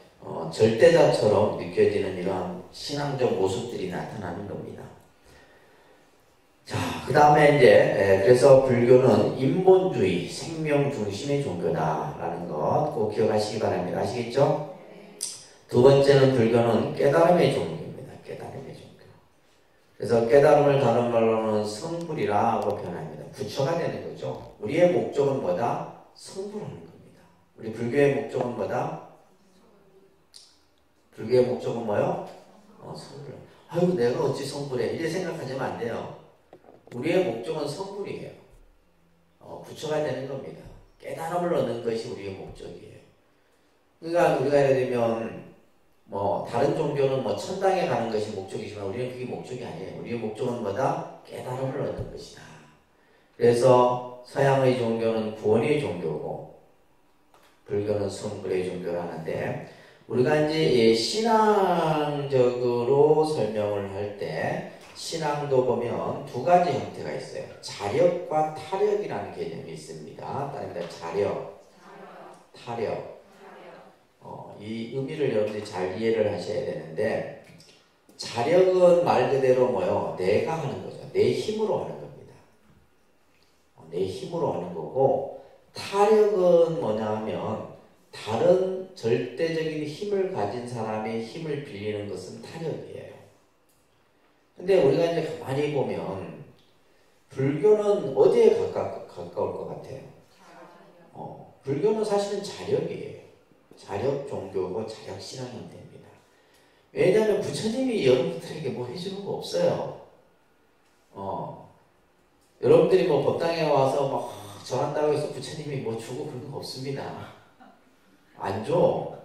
절대자처럼 느껴지는 이러한 신앙적 모습들이 나타나는 겁니다. 자, 그 다음에 이제 그래서 불교는 인본주의, 생명 중심의 종교다라는 것 꼭 기억하시기 바랍니다. 아시겠죠? 두 번째는 불교는 깨달음의 종교입니다. 깨달음의 종교. 그래서 깨달음을 다른 말로는 성불이라고 표현합니다. 부처가 되는 거죠. 우리의 목적은 뭐다? 성불하는 겁니다. 우리 불교의 목적은 뭐다? 불교의 목적은 뭐요? 성불. 아이고 내가 어찌 성불해? 이래 생각하시면 안 돼요. 우리의 목적은 성불이에요. 부처가 되는 겁니다. 깨달음을 얻는 것이 우리의 목적이에요. 그러니까 우리가 예를 들면 다른 종교는 천당에 가는 것이 목적이지만 우리는 그게 목적이 아니에요. 우리의 목적은 뭐다? 깨달음을 얻는 것이다. 그래서 서양의 종교는 구원의 종교고 불교는 성불의 종교라는데 우리가 이제 신앙적으로 설명을 할 때 신앙도 보면 두 가지 형태가 있어요. 자력과 타력이라는 개념이 있습니다. 따릅니다. 자력, 타력. 이 의미를 여러분들이 잘 이해를 하셔야 되는데 자력은 말 그대로 뭐요? 내가 하는 거죠. 내 힘으로 하는 겁니다. 내 힘으로 하는 거고 타력은 뭐냐 하면 다른 절대적인 힘을 가진 사람의 힘을 빌리는 것은 타력이에요. 근데 우리가 이제 가만히 보면 불교는 어디에 가까울 것 같아요? 불교는 사실은 자력이에요. 자력 종교고 자력 신앙형태입니다. 왜냐하면 부처님이 여러분들에게 뭐 해주는 거 없어요. 여러분들이 뭐 법당에 와서 막 전한다고 해서 부처님이 뭐 주고 그런 거 없습니다. 안 줘.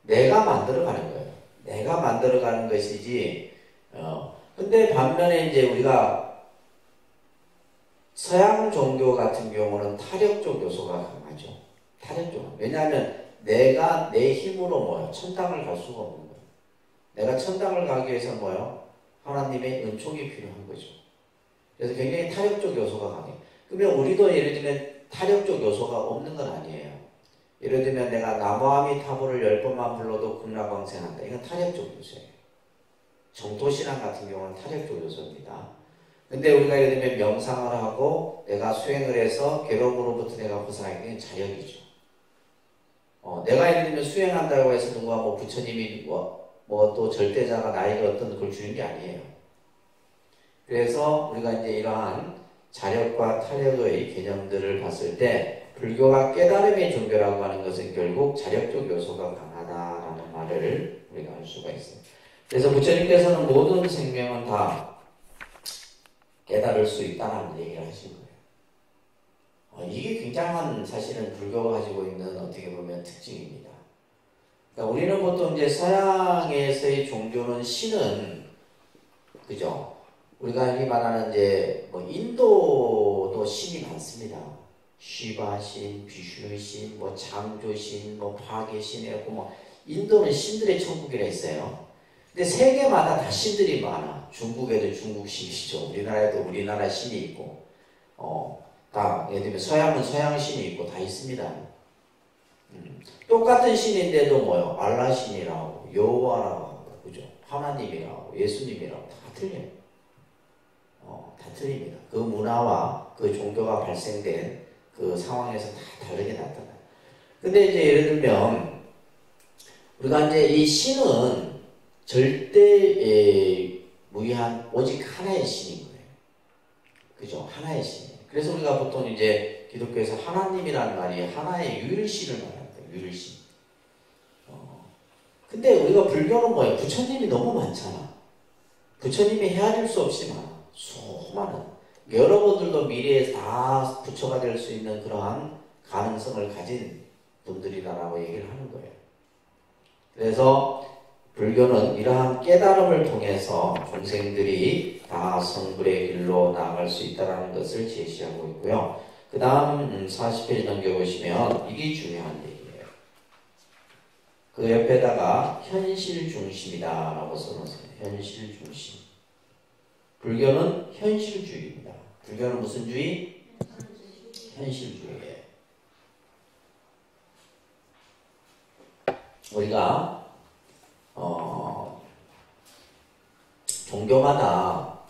내가 만들어가는 거예요. 내가 만들어가는 것이지. 근데 반면에 이제 우리가 서양 종교 같은 경우는 타력적 요소가 강하죠. 타력적. 왜냐하면 내가 내 힘으로 뭐요? 천당을 갈 수가 없는 거예요. 내가 천당을 가기 위해서 뭐요? 하나님의 은총이 필요한 거죠. 그래서 굉장히 타력적 요소가 강해요. 그러면 우리도 예를 들면 타력적 요소가 없는 건 아니에요. 예를 들면 내가 나무아미타불을 10번만 불러도 극락광생한다. 이건 타력적 요소예요. 정토신앙 같은 경우는 타력적 요소입니다. 근데 우리가 예를 들면 명상을 하고 내가 수행을 해서 괴로움으로부터 내가 벗어나게 되는 자력이죠. 내가 예를 들면 수행한다고 해서 누가 뭐 부처님이 뭐 또 절대자가 나에게 어떤 걸 주는 게 아니에요. 그래서 우리가 이제 이러한 자력과 타력의 개념들을 봤을 때 불교가 깨달음의 종교라고 하는 것은 결국 자력적 요소가 강하다라는 말을 우리가 알 수가 있어요. 그래서 부처님께서는 모든 생명은 다 깨달을 수 있다는 얘기를 하신 거예요. 이게 굉장한 사실은 불교가 가지고 있는 어떻게 보면 특징입니다. 그러니까 우리는 보통 이제 서양에서의 종교는 신은 그죠? 우리가 흔히 말하는 이제 뭐 인도도 신이 많습니다. 시바 신, 비슈누 신, 뭐 장조 신, 뭐 파괴 신이라고 뭐 인도는 신들의 천국이라 했어요. 근데 세계마다 다 신들이 많아. 중국에도 중국 신이죠. 우리나라에도 우리나라 신이 있고, 다 예를 들면 서양은 서양 신이 있고 다 있습니다. 똑같은 신인데도 뭐요? 알라 신이라고, 여호와라고, 그죠? 하나님이라고, 예수님이라고 다 틀려요. 다 틀립니다. 그 문화와 그 종교가 발생된 그 상황에서 다 다르게 나타나요. 근데 이제 예를 들면 우리가 이제 이 신은 절대 무의한 오직 하나의 신인 거예요. 그죠? 하나의 신이에요. 그래서 우리가 보통 이제 기독교에서 하나님이라는 말이 하나의 유일신을 말합니다. 유일신. 근데 우리가 불교는 뭐예요? 부처님이 너무 많잖아. 부처님이 헤아릴 수 없이 많아. 수많은. 여러분들도 미래에 다 부처가 될 수 있는 그러한 가능성을 가진 분들이다라고 얘기를 하는 거예요. 그래서 불교는 이러한 깨달음을 통해서 종생들이 다 성불의 길로 나아갈 수 있다는 것을 제시하고 있고요. 그 다음 40페이지 넘겨보시면 이게 중요한 얘기예요. 그 옆에다가 현실 중심이다 라고 써놓으세요. 현실 중심. 불교는 현실주의입니다. 불교는 무슨 주의? 현실주의예요. 우리가 종교마다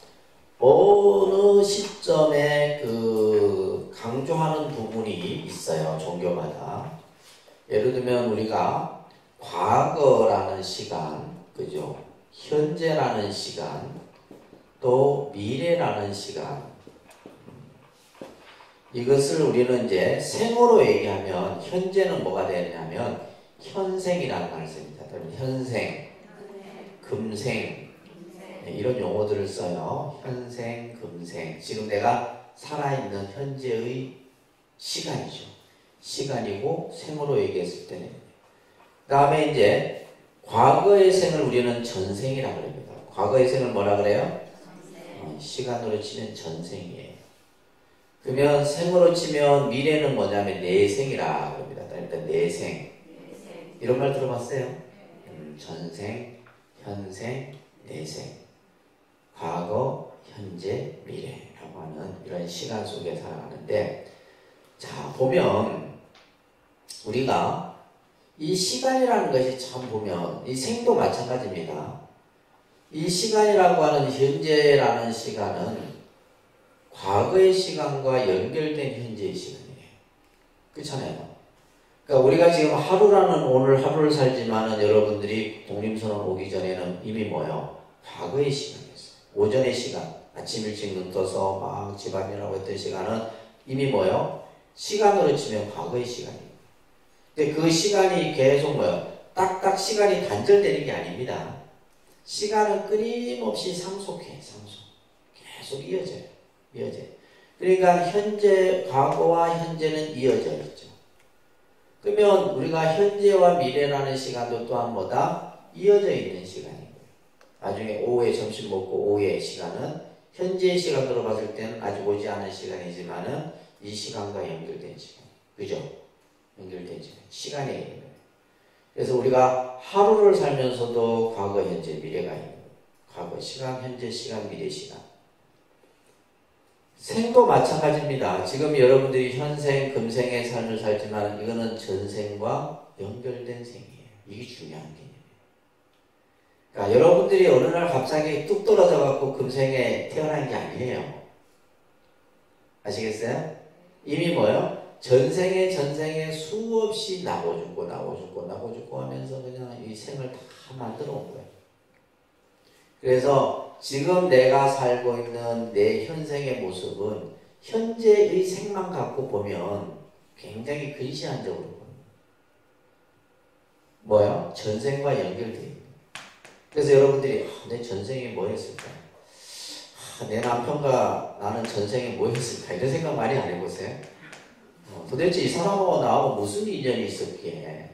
어느 시점에 그 강조하는 부분이 있어요. 종교마다. 예를 들면 우리가 과거라는 시간, 그죠? 현재라는 시간, 또 미래라는 시간. 이것을 우리는 이제 생으로 얘기하면 현재는 뭐가 되냐면 현생이라는 말을 씁니다. 현생, 금생 이런 용어들을 써요. 현생, 금생. 지금 내가 살아있는 현재의 시간이죠. 시간이고 생으로 얘기했을 때는. 그 다음에 이제 과거의 생을 우리는 전생이라고 합니다. 과거의 생을 뭐라 그래요? 시간으로 치면 전생이에요. 그러면 생으로 치면 미래는 뭐냐면 내생이라 그럽니다. 일단 내생. 이런 말 들어봤어요? 전생, 현생, 내생. 과거, 현재, 미래라고 하는 이런 시간 속에 살아가는데, 자, 보면 우리가 이 시간이라는 것이 참 보면 이 생도 마찬가지입니다. 이 시간이라고 하는 현재라는 시간은 과거의 시간과 연결된 현재의 시간이에요. 그렇잖아요. 그러니까 우리가 지금 하루라는 오늘 하루를 살지만은 여러분들이 독립선언 오기 전에는 이미 뭐요? 과거의 시간이었어요. 오전의 시간, 아침 일찍 눈 떠서 막 집안일하고 했던 시간은 이미 뭐요? 시간으로 치면 과거의 시간이에요. 근데 그 시간이 계속 뭐요? 딱딱 시간이 단절되는 게 아닙니다. 시간은 끊임없이 상속해, 상속. 계속 이어져요. 이어져요. 그러니까 현재, 과거와 현재는 이어져 있죠. 그러면 우리가 현재와 미래라는 시간도 또한 뭐다? 이어져 있는 시간인 거예요. 나중에 오후에 점심 먹고 오후의 시간은 현재의 시간으로 봤을 때는 아직 오지 않은 시간이지만은 이 시간과 연결된 시간. 그죠? 연결된 시간. 시간의 개념이에요. 그래서 우리가 하루를 살면서도 과거, 현재, 미래가 있는 거예요. 과거, 시간, 현재, 시간, 미래, 시간. 생도 마찬가지입니다. 지금 여러분들이 현생, 금생의 삶을 살지만 이거는 전생과 연결된 생이에요. 이게 중요한 개념이에요. 그러니까 여러분들이 어느 날 갑자기 뚝 떨어져 갖고 금생에 태어난 게 아니에요. 아시겠어요? 이미 뭐요? 전생에 수없이 나고 죽고 하면서 그냥 이 생을 다 만들어 온 거예요. 그래서 지금 내가 살고 있는 내 현생의 모습은 현재의 생만 갖고 보면 굉장히 근시안적으로 보여요. 뭐요? 전생과 연결되어 있는. 그래서 여러분들이 내 전생에 뭐 했을까? 내 남편과 나는 전생에 뭐 했을까? 이런 생각 많이 안 해보세요? 도대체 이 사람하고 나하고 무슨 인연이 있었기에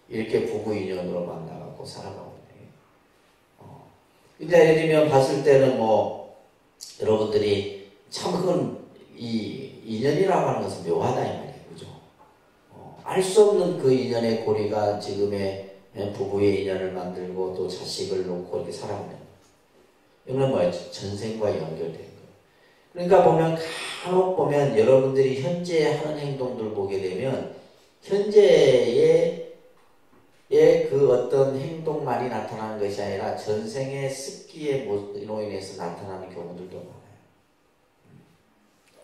이렇게 부부 인연으로 만나갖고 살아가고 있네. 근데 예를 들면 봤을 때는 뭐 여러분들이 참 그건 이 인연이라고 하는 것은 묘하다 이 말이에요. 그죠? 알 수 없는 그 인연의 고리가 지금의 부부의 인연을 만들고 또 자식을 놓고 이렇게 살아가는 거예요. 이건 뭐예요? 전생과 연결된 거예요. 그러니까 보면 간혹 보면 여러분들이 현재 하는 행동들 보게 되면 현재의 그 어떤 행동만이 나타나는 것이 아니라 전생의 습기의 모습으로 인해서 나타나는 경우들도 많아요.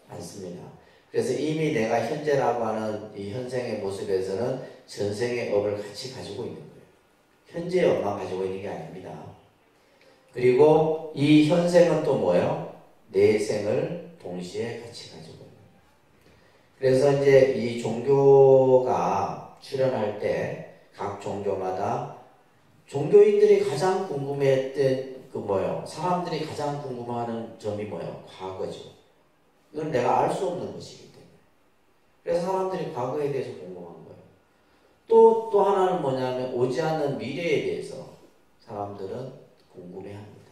많습니다. 그래서 이미 내가 현재라고 하는 이 현생의 모습에서는 전생의 업을 같이 가지고 있는 거예요. 현재의 업만 가지고 있는 게 아닙니다. 그리고 이 현생은 또 뭐예요? 내생을 동시에 같이 가지고 있는 거예요. 그래서 이제 이 종교가 출현할 때 각 종교마다 종교인들이 가장 궁금했던 그 뭐예요? 사람들이 가장 궁금해하는 점이 뭐예요? 과거죠. 이건 내가 알 수 없는 것이기 때문에. 그래서 사람들이 과거에 대해서 궁금한 거예요. 또 하나는 뭐냐면 오지 않는 미래에 대해서 사람들은 궁금해합니다.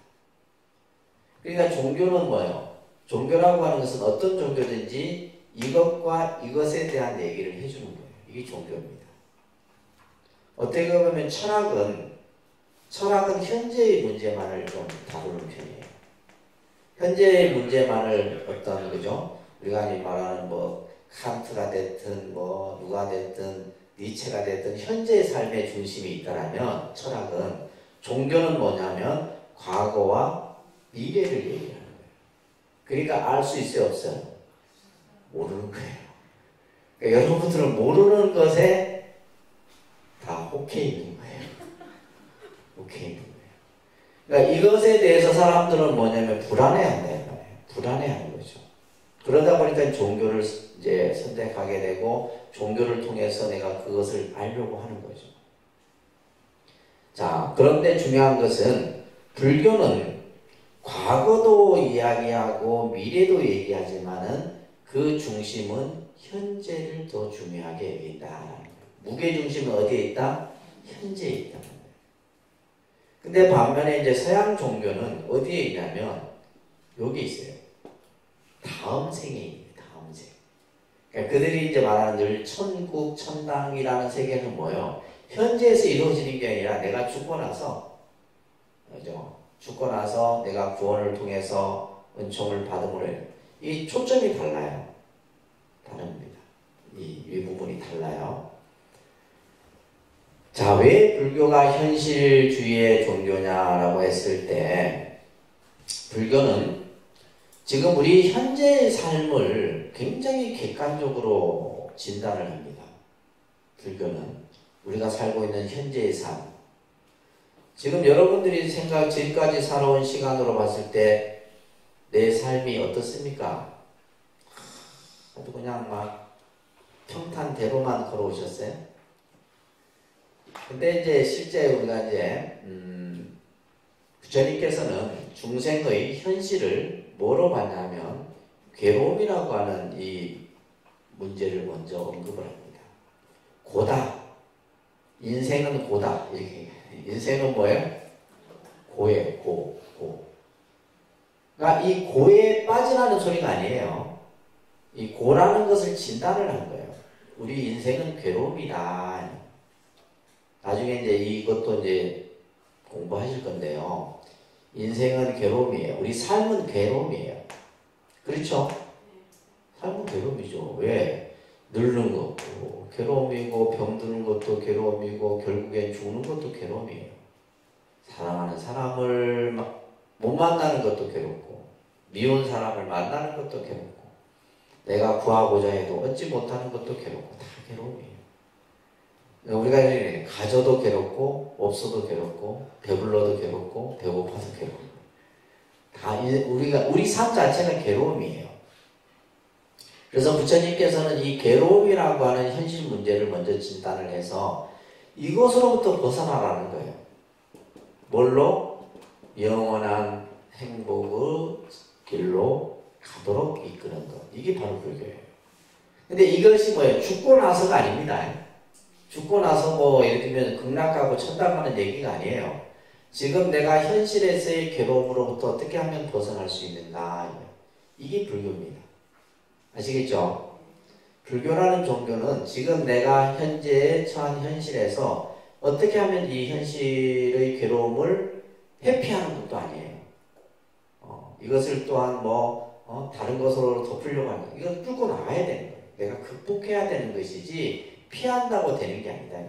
그러니까 종교는 뭐예요? 종교라고 하는 것은 어떤 종교든지 이것과 이것에 대한 얘기를 해주는 거예요. 이게 종교입니다. 어떻게 보면 철학은 현재의 문제만을 좀 다루는 편이에요. 현재의 문제만을 어떤 그죠? 우리가 말하는 뭐 칸트가 됐든 뭐 누가 됐든 니체가 됐든 현재의 삶의 중심이 있다라면 철학은, 종교는 뭐냐면 과거와 미래를 얘기하는 거예요. 그러니까 알 수 있어요, 없어요? 모르는 거예요. 그러니까 여러분들은 모르는 것에 다 혹해 있는 거예요. 혹해 있는 거예요. 그러니까 이것에 대해서 사람들은 뭐냐면 불안해한다는 거예요. 불안해하는 거죠. 그러다 보니까 종교를 이제 선택하게 되고 종교를 통해서 내가 그것을 알려고 하는 거죠. 자, 그런데 중요한 것은 불교는 과거도 이야기하고 미래도 얘기하지만은 그 중심은 현재를 더 중요하게 여긴다. 무게중심은 어디에 있다? 현재에 있다. 근데 반면에 이제 서양 종교는 어디에 있냐면 여기 있어요. 다음 생에 있는 다음 생. 그러니까 그들이 이제 말하는 늘 천국, 천당이라는 세계는 뭐예요? 현재에서 이루어지는 게 아니라 내가 죽고 나서, 그죠? 죽고 나서 내가 구원을 통해서 은총을 받음으로 해요. 이 초점이 달라요. 다릅니다. 이 부분이 달라요. 자, 왜 불교가 현실주의의 종교냐라고 했을 때, 불교는 지금 우리 현재의 삶을 굉장히 객관적으로 진단을 합니다. 불교는 우리가 살고 있는 현재의 삶. 지금 여러분들이 지금까지 살아온 시간으로 봤을 때 내 삶이 어떻습니까? 아주 그냥 막 평탄대로만 걸어오셨어요? 근데 이제 실제 우리가 이제 부처님께서는 중생의 현실을 뭐로 봤냐면 괴로움이라고 하는 이 문제를 먼저 언급을 합니다. 고다. 인생은 고다. 이렇게. 인생은 뭐예요? 고예요. 고. 그러니까 이 고에 빠지라는 소리가 아니에요. 이 고라는 것을 진단을 한 거예요. 우리 인생은 괴로움이다. 나중에 이제 이것도 이제 공부하실 건데요. 인생은 괴로움이에요. 우리 삶은 괴로움이에요. 그렇죠? 삶은 괴로움이죠. 왜? 늙는 것도 괴로움이고 병드는 것도 괴로움이고 결국엔 죽는 것도 괴로움이에요. 사랑하는 사람을 못 만나는 것도 괴롭고 미운 사람을 만나는 것도 괴롭고 내가 구하고자 해도 얻지 못하는 것도 괴롭고 다 괴로움이에요. 우리가 가져도 괴롭고 없어도 괴롭고 배불러도 괴롭고 배고파도 괴롭고 다 우리 삶 자체는 괴로움이에요. 그래서 부처님께서는 이 괴로움이라고 하는 현실 문제를 먼저 진단을 해서 이것으로부터 벗어나라는 거예요. 뭘로? 영원한 행복의 길로 가도록 이끄는 것. 이게 바로 불교예요. 근데 이것이 뭐예요? 죽고 나서가 아닙니다. 죽고 나서 뭐 예를 들면 극락 가고 천당 가는 얘기가 아니에요. 지금 내가 현실에서의 괴로움으로부터 어떻게 하면 벗어날 수 있는가. 이게 불교입니다. 아시겠죠? 불교라는 종교는 지금 내가 현재에 처한 현실에서 어떻게 하면 이 현실의 괴로움을 회피하는 것도 아니에요. 이것을 또한 다른 것으로 덮으려고 하는 거예요. 이건 뚫고 나가야 되는 거예요. 내가 극복해야 되는 것이지 피한다고 되는 게 아니다.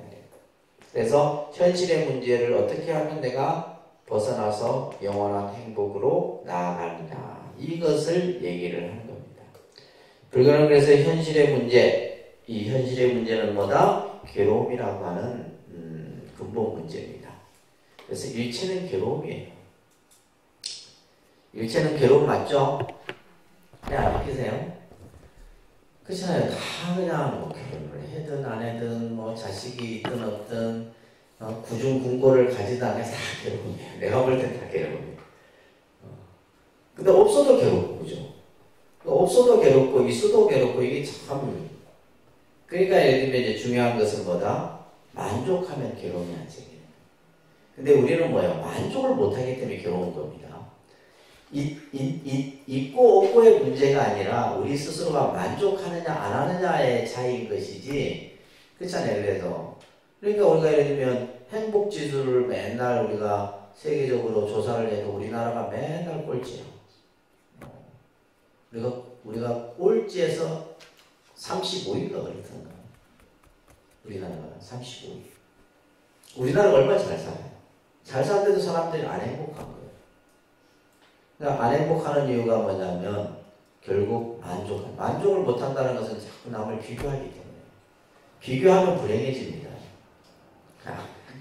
그래서 현실의 문제를 어떻게 하면 내가 벗어나서 영원한 행복으로 나아가느냐. 이것을 얘기를 하는 겁니다. 불교는 그래서 현실의 문제, 이 현실의 문제는 뭐다? 괴로움이라고 하는 근본 문제입니다. 그래서 일체는 괴로움이에요. 일체는 괴로움 맞죠? 네, 안 느끼세요? 그렇잖아요. 다 그냥 결혼을 해든 안 해든 자식이 있든 없든 구중궁고를 가지다 해서 다 괴로움이에요. 내가 볼 땐 다 괴로움이에요. 근데 없어도 괴롭고 그죠? 없어도 괴롭고 있어도 괴롭고 이게 참 그러니까 예를 들면 이제 중요한 것은 뭐다? 만족하면 괴로움이 안 생겨요. 근데 우리는 뭐예요? 만족을 못하기 때문에 괴로운 겁니다. 있고 없고의 문제가 아니라 우리 스스로가 만족하느냐 안 하느냐의 차이인 것이지. 그렇잖아요. 그러니까 우리가 예를 들면 행복지수를 맨날 우리가 세계적으로 조사를 해도 우리나라가 맨날 꼴찌야. 우리가 꼴찌에서 35위가 그렇던가. 우리나라가 35위. 우리나라가 얼마나 잘 살아요? 잘 사는데도 사람들이 안 행복한 거예요. 그러니까 안 행복하는 이유가 뭐냐면 결국 만족을 못한다는 것은 자꾸 남을 비교하기 때문에. 비교하면 불행해집니다.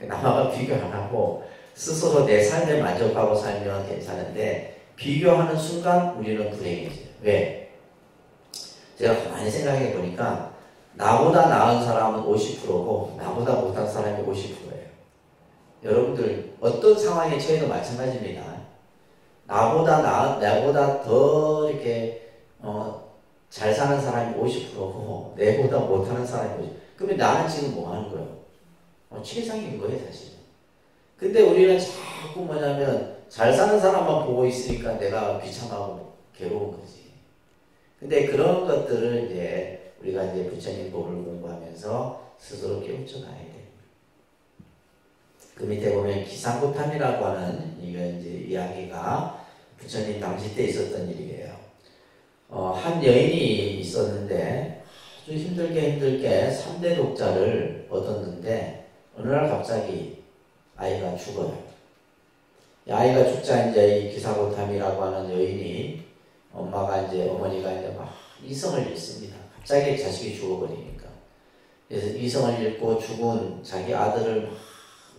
남하고 비교 안 하고 스스로 내 삶에 만족하고 살면 괜찮은데 비교하는 순간 우리는 불행해져요. 왜? 제가 많이 생각해 보니까 나보다 나은 사람은 50%고 나보다 못한 사람이 50%예요. 여러분들 어떤 상황에 처해도 마찬가지입니다. 나보다 더 이렇게 잘 사는 사람이 50%고 내보다 못하는 사람이 50%. 그러면 나는 지금 뭐 하는 거예요? 최상인 거예요, 사실은. 근데 우리는 자꾸 뭐냐면 잘 사는 사람만 보고 있으니까 내가 비참하고 괴로운 거지. 근데 그런 것들을 이제 우리가 이제 부처님 법을 공부하면서 스스로 깨우쳐 가야 돼요. 그 밑에 보면 기상구탐이라고 하는 이건 이제 이야기가 부처님 당시 때 있었던 일이에요. 한 여인이 있었는데 아주 힘들게 3대 독자를 얻었는데 어느 날 갑자기 아이가 죽어요. 아이가 죽자 이제 이 기사고탐이라고 하는 여인이 어머니가 이제 막 이성을 잃습니다. 갑자기 자식이 죽어버리니까. 그래서 이성을 잃고 죽은 자기 아들을 막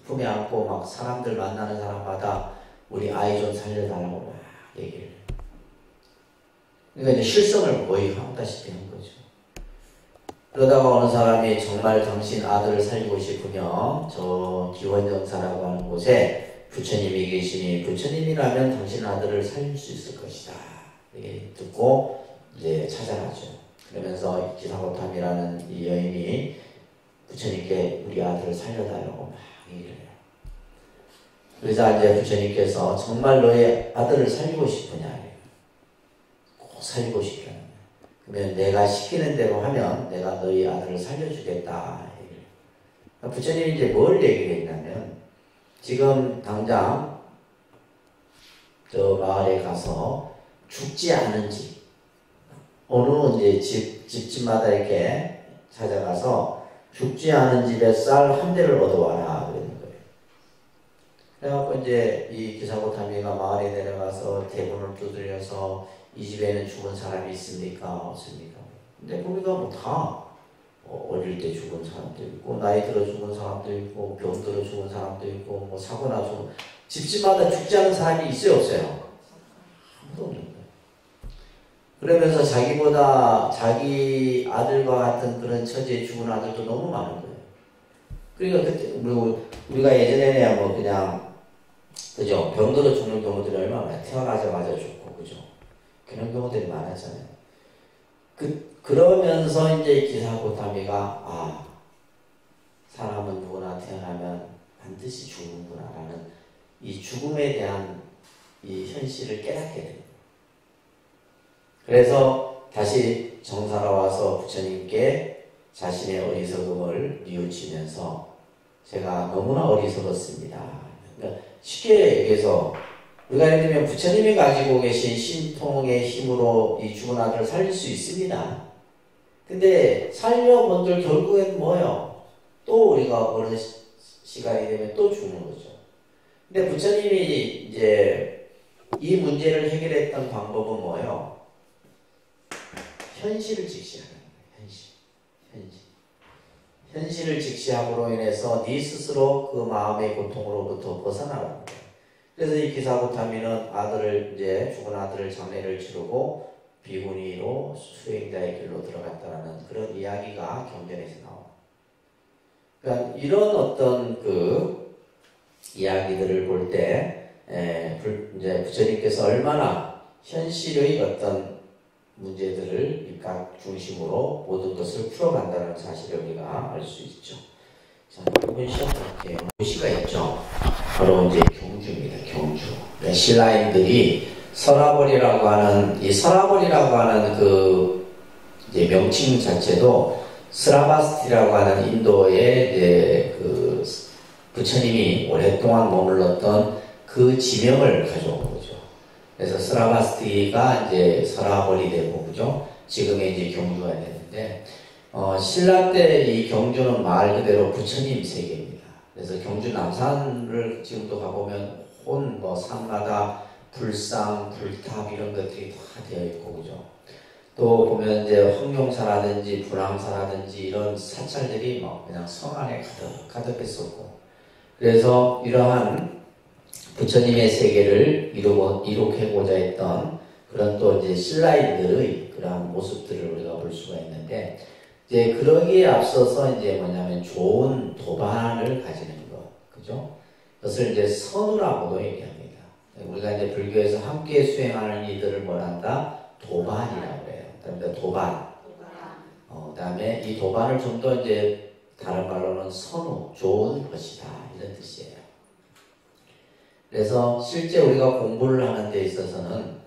품에 안고 막 사람들 만나는 사람마다 우리 아이 좀 살려달라고 막 얘기를 해요. 그러니까 이제 실성을 거의 한다시피 한 거죠. 그러다가 어느 사람이 정말 당신 아들을 살리고 싶으면 저 기원정사라고 하는 곳에 부처님이 계시니 부처님이라면 당신 아들을 살릴 수 있을 것이다. 이렇게 듣고 이제 찾아가죠. 그러면서 기사고탐이라는 이 여인이 부처님께 우리 아들을 살려달라고 막 얘기를 해요. 그러자 이제 부처님께서 정말 너의 아들을 살리고 싶으냐? 꼭 살리고 싶으냐? 그러면 내가 시키는 대로 하면 내가 너희 아들을 살려주겠다. 부처님이 이제 뭘 얘기를 했냐면 지금 당장 저 마을에 가서 죽지 않은 집 어느 이제 집집마다 이렇게 찾아가서 죽지 않은 집에 쌀 한 대를 얻어와라 그러는 거예요. 그래갖고 이제 이 기사고타미가 마을에 내려가서 대문을 두드려서 이 집에는 죽은 사람이 있습니까? 없습니까? 근데 거기가 뭐 다 어릴 때 죽은 사람도 있고 나이 들어 죽은 사람도 있고 병 들어 죽은 사람도 있고 뭐 사고 나 죽은 집집마다 죽지 않은 사람이 있어요 없어요? 아무도 없는 거예요. 그러면서 자기보다 자기 아들과 같은 그런 처지에 죽은 아들도 너무 많은 거예요. 그러니까 그때 우리가 예전에는 뭐 그냥 그죠 병들어 죽는 경우들이 얼마나 많아요. 태어나자마자 죽고 그죠 그런 경우들이 많았잖아요. 그러면서 이제 기사고타미가 사람은 누구나 태어나면 반드시 죽는구나라는 이 죽음에 대한 이 현실을 깨닫게 됩니다. 그래서 다시 정사로 와서 부처님께 자신의 어리석음을 뉘우치면서 제가 너무나 어리석었습니다. 그러니까 쉽게 얘기해서 우리가 예를 들면 부처님이 가지고 계신 신통의 힘으로 이 죽은 아들을 살릴 수 있습니다. 근데 살려본들 결국엔 뭐예요? 또 우리가 어느 시간이 되면 또 죽는 거죠. 근데 부처님이 이제 이 문제를 해결했던 방법은 뭐예요? 현실을 직시하는 거예요. 현실을 직시함으로 인해서 네 스스로 그 마음의 고통으로부터 벗어나는 거예요. 그래서 이 기사고타미는 죽은 아들을 장례를 치르고 비구니로 수행자의 길로 들어갔다는 그런 이야기가 경전에서 나옵니다. 그러니까 이런 어떤 그 이야기들을 볼 때 이제 부처님께서 얼마나 현실의 어떤 문제들을 입각 중심으로 모든 것을 풀어간다는 사실을 우리가 알 수 있죠. 자, 이번 시험 볼게요. 도시가 있죠. 바로 이제 경주입니다. 경주. 신라인들이 서라벌이라고 하는 이 서라벌이라고 하는 그 이제 명칭 자체도 스라바스티라고 하는 인도의 이제 그 부처님이 오랫동안 머물렀던 그 지명을 가져온 거죠. 그래서 스라바스티가 이제 서라벌이 되고 그죠. 지금의 이제 경주가 되는데 신라 때 이 경주는 말 그대로 부처님 세계입니다. 그래서 경주 남산을 지금도 가보면 뭐 산마다 불상, 불탑 이런 것들이 다 되어 있고 그죠. 또 보면 이제 황룡사라든지 불황사라든지 이런 사찰들이 뭐 그냥 성 안에 가득했었고 그래서 이러한 부처님의 세계를 이룩하고자 했던 그런 또 이제 신라인들의 그러한 모습들을 우리가 볼 수가 있는데 이제 그러기에 앞서서 이제 뭐냐면 좋은 도반을 가지는 것, 그죠? 그것을 이제 선우라고도 얘기합니다. 우리가 이제 불교에서 함께 수행하는 이들을 뭐란다? 도반이라고 해요. 그다음에 도반. 그다음에 이 도반을 좀 더 이제 다른 말로는 선우, 좋은 것이다 이런 뜻이에요. 그래서 실제 우리가 공부를 하는 데 있어서는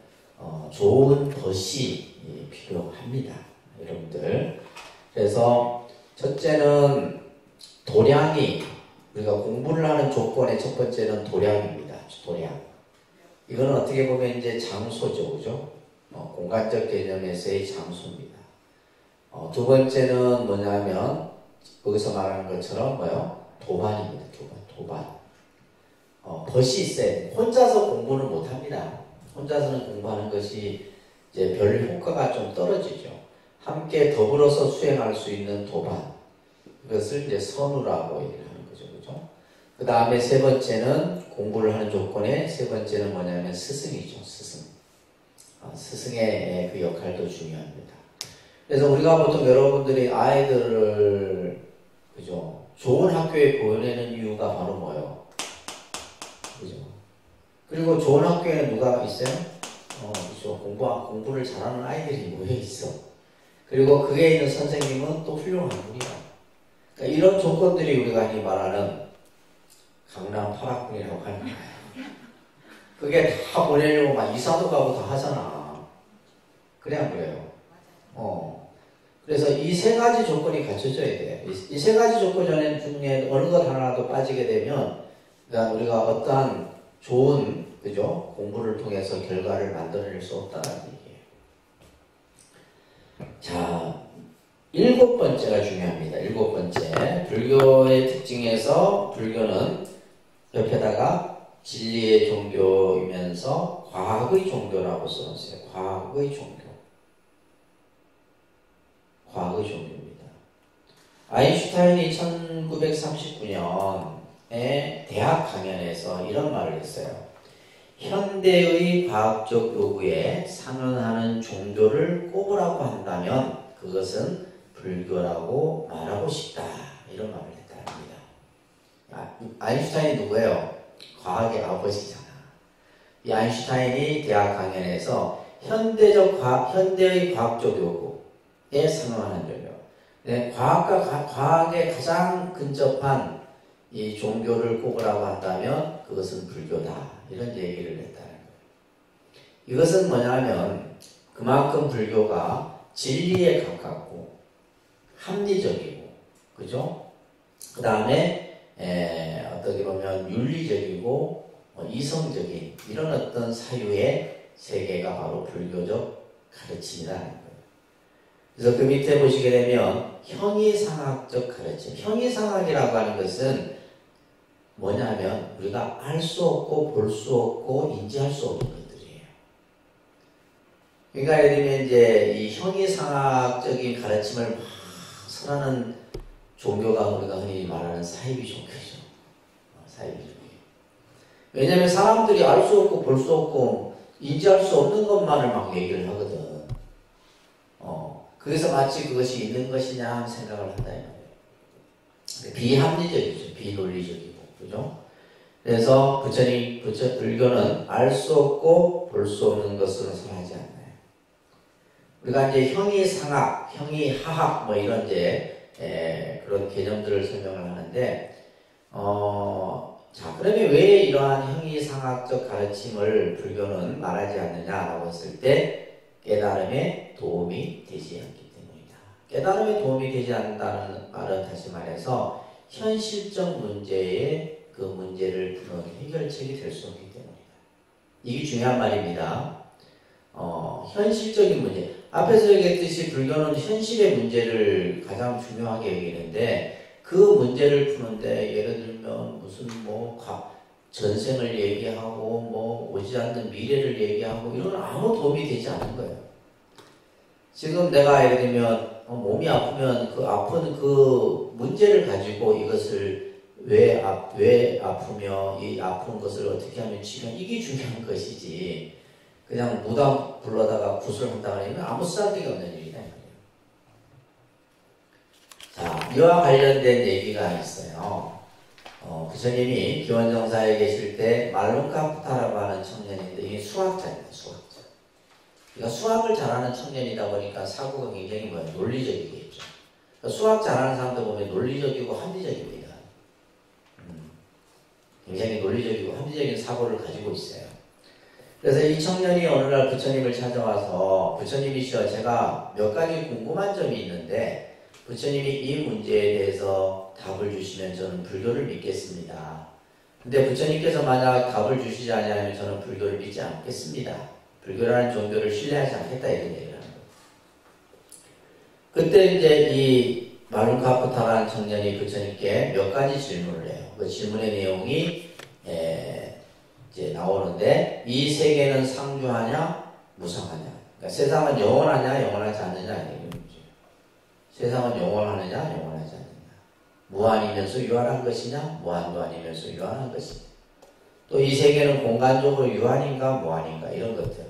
좋은 것이 필요합니다, 여러분들. 그래서 첫째는 도량이 우리가 공부를 하는 조건의 첫 번째는 도량입니다. 도량. 이거는 어떻게 보면 이제 장소죠, 그죠? 공간적 개념에서의 장소입니다. 두 번째는 뭐냐면 거기서 말하는 것처럼 뭐요? 도반입니다. 도반. 벗이 있어야 돼요. 혼자서 공부는 못합니다. 혼자서는 공부하는 것이 이제 별 효과가 좀 떨어지죠. 함께 더불어서 수행할 수 있는 도반. 이것을 이제 선우라고 얘기를 하는 거죠. 그죠? 그 다음에 세 번째는 공부를 하는 조건에 세 번째는 뭐냐면 스승이죠. 스승. 스승의 그 역할도 중요합니다. 그래서 우리가 보통 여러분들이 아이들을 그죠? 좋은 학교에 보내는 이유가 바로 뭐예요? 그죠? 그리고 좋은 학교에는 누가 있어요? 그죠? 공부를 잘하는 아이들이 모여 있어. 그리고 그에 있는 선생님은 또 훌륭한 분이야. 그러니까 이런 조건들이 우리가 흔히 말하는 강남 8학군이라고 하는 거예요. 그게 다 보내려고 막 이사도 가고 다 하잖아. 그래 안 그래요? 그래서 이 세 가지 조건이 갖춰져야 돼. 이 세 가지 조건 중에 어느 것 하나라도 빠지게 되면 그러니까 우리가 어떠한 좋은 그죠? 공부를 통해서 결과를 만들어낼 수 없다는 얘기예요. 자, 7번째가 중요합니다. 7번째. 불교의 특징에서 불교는 옆에다가 진리의 종교이면서 과학의 종교라고 써놨어요. 과학의 종교. 과학의 종교입니다. 아인슈타인이 1939년에 대학 강연에서 이런 말을 했어요. 현대의 과학적 요구에 상응하는 종교를 꼽으라고 한다면 그것은 불교라고 말하고 싶다. 이런 말을 했다는 겁니다. 아인슈타인이 누구예요? 과학의 아버지잖아. 이 아인슈타인이 대학 강연에서 현대의 과학적 요구에 상응하는 종교. 과학에 가장 근접한 이 종교를 꼽으라고 한다면 그것은 불교다. 이런 얘기를 했다는 거예요. 이것은 뭐냐면 그만큼 불교가 진리에 가깝고 합리적이고 그죠? 그 다음에 어떻게 보면 윤리적이고 이성적인 이런 어떤 사유의 세계가 바로 불교적 가르침이라는 거예요. 그래서 그 밑에 보시게 되면 형이상학적 가르침. 형이상학이라고 하는 것은 뭐냐면 우리가 알 수 없고 볼 수 없고 인지할 수 없는 것들이에요. 그러니까 예를 들면 이제 이 형이상학적인 가르침을 막 선하는 종교가 우리가 흔히 말하는 사이비 종교죠. 사이비 종교. 왜냐하면 사람들이 알 수 없고 볼 수 없고 인지할 수 없는 것만을 막 얘기를 하거든. 그래서 마치 그것이 있는 것이냐 생각을 한다 이 말이에요. 비합리적이죠. 비논리적이고. 그죠? 그래서 불교는 알 수 없고 볼 수 없는 것을 선하지 않나요? 우리가 이제 형이상학, 형이하학 뭐 이런 이제 그런 개념들을 설명을 하는데 자 그러면 왜 이러한 형이상학적 가르침을 불교는 말하지 않느냐라고 했을 때 깨달음에 도움이 되지 않기 때문이다. 깨달음에 도움이 되지 않는다는 말은 다시 말해서 현실적 문제에 그 문제를 푸는 해결책이 될 수 없기 때문이다. 이게 중요한 말입니다. 현실적인 문제. 앞에서 얘기했듯이 불교는 현실의 문제를 가장 중요하게 여기는데 그 문제를 푸는데 예를 들면 무슨 전생을 얘기하고 오지 않는 미래를 얘기하고 이런 아무 도움이 되지 않는 거예요. 지금 내가 예를 들면 몸이 아프면 그 아픈 그 문제를 가지고 이것을 왜 아프며 이 아픈 것을 어떻게 하면 치면 이게 중요한 것이지 그냥 무당 불러다가 구슬한다 그러면 아무 쓸데가 없는 일이다. 자, 이와 관련된 얘기가 있어요. 부처님이 기원정사에 계실 때 말룬카프타라고 하는 청년인데 이게 수학자입니다. 수학자. 그러니까 수학을 잘하는 청년이다 보니까 사고가 굉장히 논리적이겠죠. 그러니까 수학 잘하는 사람들 보면 논리적이고 합리적입니다. 굉장히 논리적이고 합리적인 사고를 가지고 있어요. 그래서 이 청년이 어느 날 부처님을 찾아와서 부처님이시여 제가 몇 가지 궁금한 점이 있는데 부처님이 이 문제에 대해서 답을 주시면 저는 불교를 믿겠습니다. 근데 부처님께서 만약 답을 주시지 않으면 저는 불교를 믿지 않겠습니다. 불교라는 종교를 신뢰하지 않겠다 이런 얘기를 하는 거예요. 그때 이제 이 말룬카프타라는 청년이 부처님께 몇 가지 질문을 해요. 그 질문의 내용이 이제 나오는데 이 세계는 상주하냐 무상하냐. 그러니까 세상은 영원하냐 영원하지 않느냐 이런 세상은 영원하느냐 영원하지 않느냐. 무한이면서 유한한 것이냐 무한도 아니면서 유한한 것이냐. 또 이 세계는 공간적으로 유한인가 무한인가 이런 것들.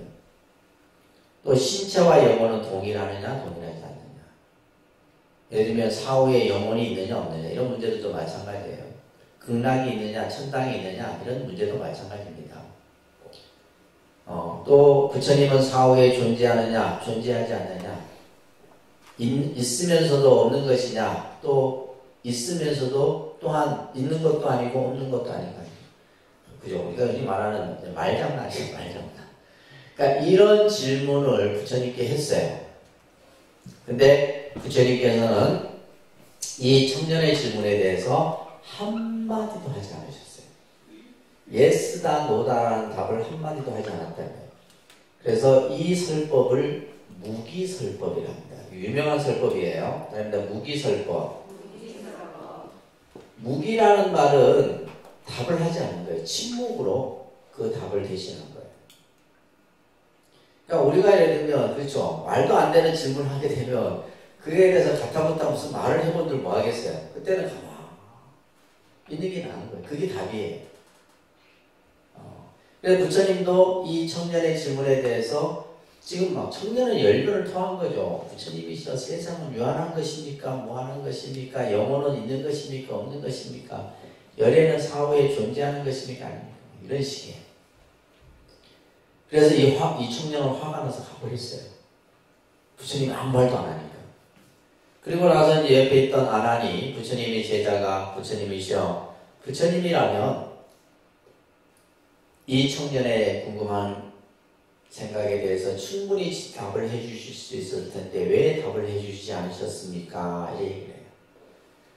또 신체와 영혼은 동일하느냐 동일하지 않느냐. 예를 들면 사후에 영혼이 있느냐 없느냐 이런 문제도 마찬가지예요. 극락이 있느냐 천당이 있느냐 이런 문제도 마찬가지입니다. 또 부처님은 사후에 존재하느냐 존재하지 않느냐. 있으면서도 없는 것이냐 또 있으면서도 또한 있는 것도 아니고 없는 것도 아닌가. 그죠? 우리가 흔히 말하는 말장난이에요. 말장난. 그러니까 이런 질문을 부처님께 했어요. 근데 부처님께서는 이 청년의 질문에 대해서 한마디도 하지 않으셨어요. 예스다 노다라는 답을 한마디도 하지 않았다는 거예요. 그래서 이 설법을 무기설법이라 합니다. 유명한 설법이에요. 그러니까 무기설법. 무기라는 말은 답을 하지 않는 거예요. 침묵으로 그 답을 대신한 거예요. 그러니까 우리가 예를 들면 그렇죠. 말도 안 되는 질문을 하게 되면 그에 대해서 가타부타 무슨 말을 해본들 뭐 하겠어요. 그때는 가만히 있는 게 나은 거예요. 그게 답이에요. 그래서 부처님도 이 청년의 질문에 대해서 지금 막 청년은 열변을 토한 거죠. 부처님이시여 세상은 유한한 것입니까? 무한한 것입니까? 영혼은 있는 것입니까? 없는 것입니까? 열애는 사후에 존재하는 것입니까? 아닙니까? 이런 식이에요. 그래서 이 청년은 화가 나서 가버렸어요. 부처님이 아무 말도 안 하니까. 그리고 나서 이제 옆에 있던 아난이 부처님의 제자가 부처님이시여 부처님이라면 이 청년의 궁금한 생각에 대해서 충분히 답을 해주실 수 있을 텐데 왜 답을 해주시지 않으셨습니까? 이렇게 얘기를 해요.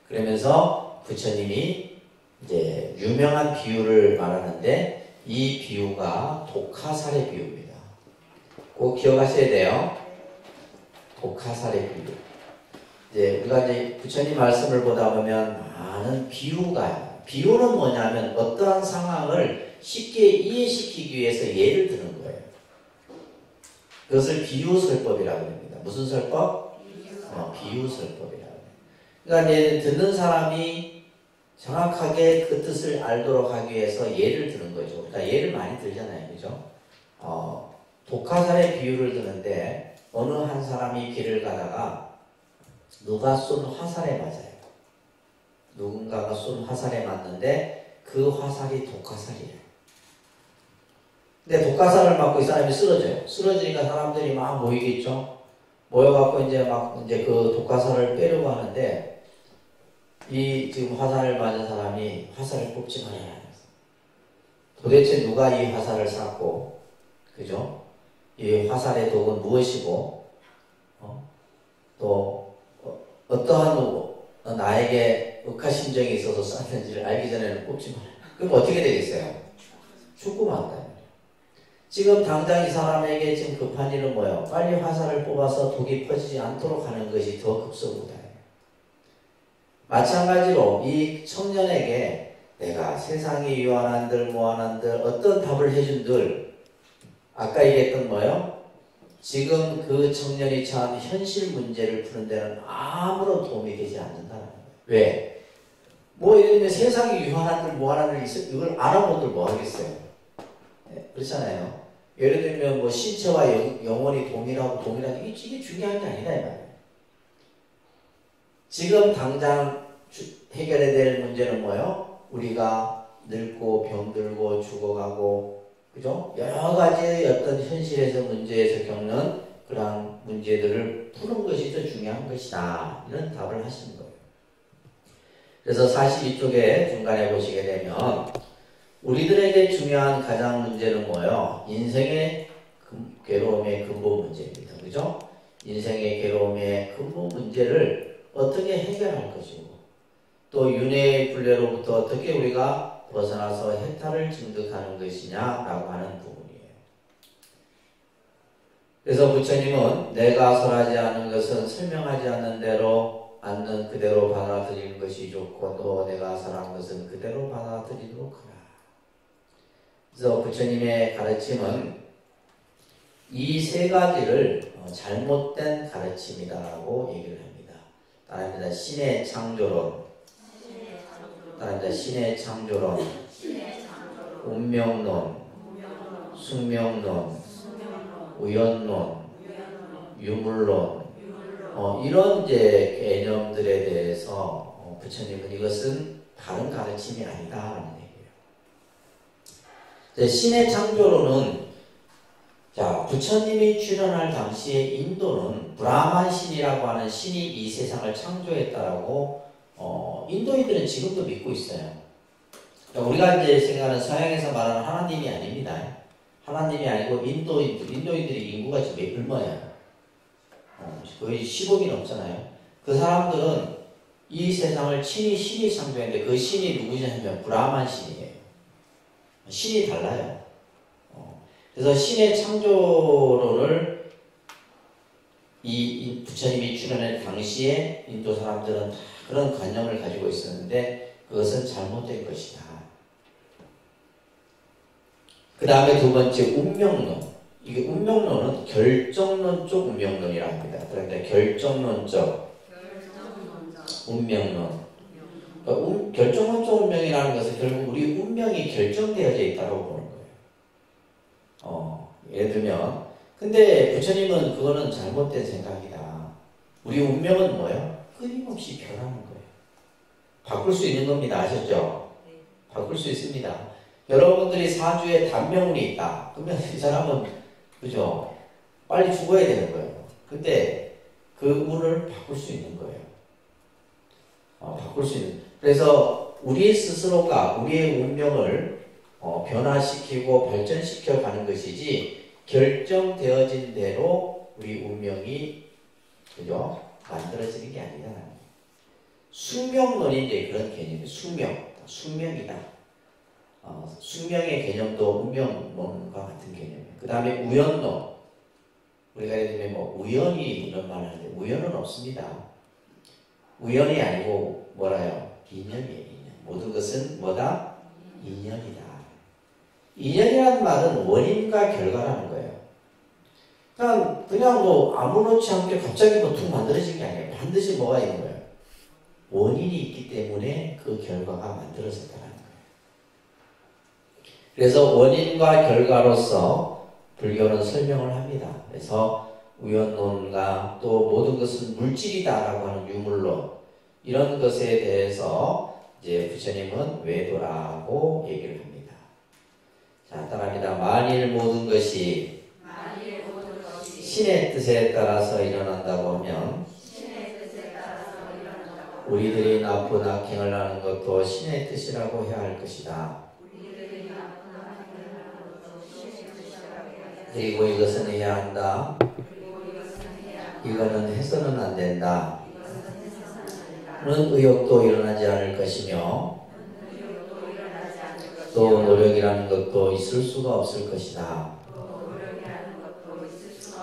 그러면서 부처님이 이제 유명한 비유를 말하는데 이 비유가 독화살의 비유입니다. 꼭 기억하셔야 돼요. 독화살의 비유. 이제 우리가 이제 부처님 말씀을 보다 보면 많은 비유는 뭐냐면 어떠한 상황을 쉽게 이해시키기 위해서 예를 드는 거예요. 그것을 비유설법이라고 합니다. 무슨 설법? 비유설법이라고 해요. 그러니까 이제 듣는 사람이 정확하게 그 뜻을 알도록 하기 위해서 예를 드는 거죠. 그러니까 예를 많이 들잖아요. 그죠? 독화살의 비유를 드는데 어느 한 사람이 길을 가다가 누가 쏜 화살에 맞아요. 누군가가 쏜 화살에 맞는데 그 화살이 독화살이에요. 근데 독화살을 맞고 이 사람이 쓰러져요. 쓰러지니까 사람들이 막 모이겠죠. 모여갖고 이제 그 독화살을 빼려고 하는데 이 지금 화살을 맞은 사람이 화살을 뽑지 말아야 해요. 도대체 누가 이 화살을 쐈고, 그죠? 이 화살의 독은 무엇이고, 또 어떠한 나에게 억하심정이 있어서 쐈는지를 알기 전에는 뽑지 말아요. 그럼 어떻게 되겠어요? 죽고만다. 지금 당장 이 사람에게 지금 급한 일은 뭐예요? 빨리 화살을 뽑아서 독이 퍼지지 않도록 하는 것이 더 급선무다. 마찬가지로 이 청년에게 내가 세상이 유한한들 무한한들 어떤 답을 해준들 아까 얘기했던 뭐예요? 지금 그 청년이 처한 현실 문제를 푸는 데는 아무런 도움이 되지 않는다는 거예요. 왜? 뭐 예를 들면 세상이 유한한들 무한한들 있어 이걸 알아본들 뭐 하겠어요? 네, 그렇잖아요. 예를 들면 뭐 신체와 영혼이 동일하고 이게 중요한 게 아니다 이 말이에요. 지금 당장 해결해야 될 문제는 뭐예요? 우리가 늙고 병들고 죽어가고 그죠? 여러 가지 어떤 현실에서 문제에서 겪는 그러한 문제들을 푸는 것이 더 중요한 것이다. 이런 답을 하시는 거예요. 그래서 42쪽에 중간에 보시게 되면 우리들에게 중요한 가장 문제는 뭐예요? 인생의 괴로움의 근본 문제입니다. 그죠? 인생의 괴로움의 근본 문제를 어떻게 해결할 것이고 또 윤회의 굴레로부터 어떻게 우리가 벗어나서 해탈을 증득하는 것이냐라고 하는 부분이에요. 그래서 부처님은 내가 설하지 않은 것은 설명하지 않는 대로 않는 그대로 받아들이는 것이 좋고 또 내가 설한 것은 그대로 받아들이도록 하라. 그래서 부처님의 가르침은 이 세 가지를 잘못된 가르침이다라고 얘기를 합니다. 따라합니다. 신의 창조론. 따라합니다. 신의 창조론. 운명론. 숙명론. 우연론. 유물론. 이런 이제 개념들에 대해서 부처님은 이것은 바른 가르침이 아니다라는 얘기예요. 신의 창조론은 자, 부처님이 출현할 당시에 인도는 브라만 신이라고 하는 신이 이 세상을 창조했다라고 인도인들은 지금도 믿고 있어요. 그러니까 우리가 이제 생각하는 서양에서 말하는 하나님이 아닙니다. 하나님이 아니고 인도인들이 인구가 지금 얼마예요? 거의 10억이 넘잖아요. 그 사람들은 이 세상을 신이 창조했는데 그 신이 누구냐면 브라만 신이에요. 신이 달라요. 그래서 신의 창조론을 이 부처님이 출현할 당시에 인도 사람들은 다 그런 관념을 가지고 있었는데 그것은 잘못된 것이다. 그 다음에 두 번째 운명론. 이게 운명론은 결정론 쪽 운명론이라고 합니다. 그런데 결정론적 운명론. 그러니까 결정론적 운명이라는 것은 결국 우리 운명이 결정되어져 있다고 보는 거예요. 예를 들면 근데 부처님은 그거는 잘못된 생각이다. 우리 운명은 뭐예요? 끊임없이 변하는 거예요. 바꿀 수 있는 겁니다. 아셨죠? 바꿀 수 있습니다. 여러분들이 사주에 단명운이 있다. 그러면 이 사람은 그죠? 빨리 죽어야 되는 거예요. 근데 그 운을 바꿀 수 있는 거예요. 바꿀 수 있는. 그래서 우리 스스로가 우리의 운명을 변화시키고 발전시켜 가는 것이지 결정되어진 대로 우리 운명이 그죠? 만들어지는 게 아니다. 숙명론이 이제 그런 개념이에요. 숙명이다. 숙명의 개념도 운명론과 같은 개념이에요. 그 다음에 우연론. 우리가 예를 들면 뭐 우연이 이런 말을 하는데 우연은 없습니다. 우연이 아니고 뭐라요? 인연이에요. 인연. 모든 것은 뭐다? 인연이다. 인연이라는 말은 원인과 결과라는 거예요. 그냥 뭐 아무렇지 않게 갑자기 뭐 툭 만들어진 게 아니에요. 반드시 뭐가 있는 거예요? 원인이 있기 때문에 그 결과가 만들어졌다는 거예요. 그래서 원인과 결과로서 불교는 설명을 합니다. 그래서 우연론과 또 모든 것은 물질이다라고 하는 유물론 이런 것에 대해서 이제 부처님은 외도라고 얘기를 합니다. 자, 따라합니다. 만일 모든 것이 신의 뜻에 따라서 일어난다고 하면 우리들이 나쁜 악행을 하는 것도 신의 뜻이라고 해야 할 것이다. 그리고 이것은 해야 한다. 이거는 해서는 안 된다. 는 의욕도 일어나지 않을 것이며 또 노력이라는 것도 있을 수가 없을 것이다.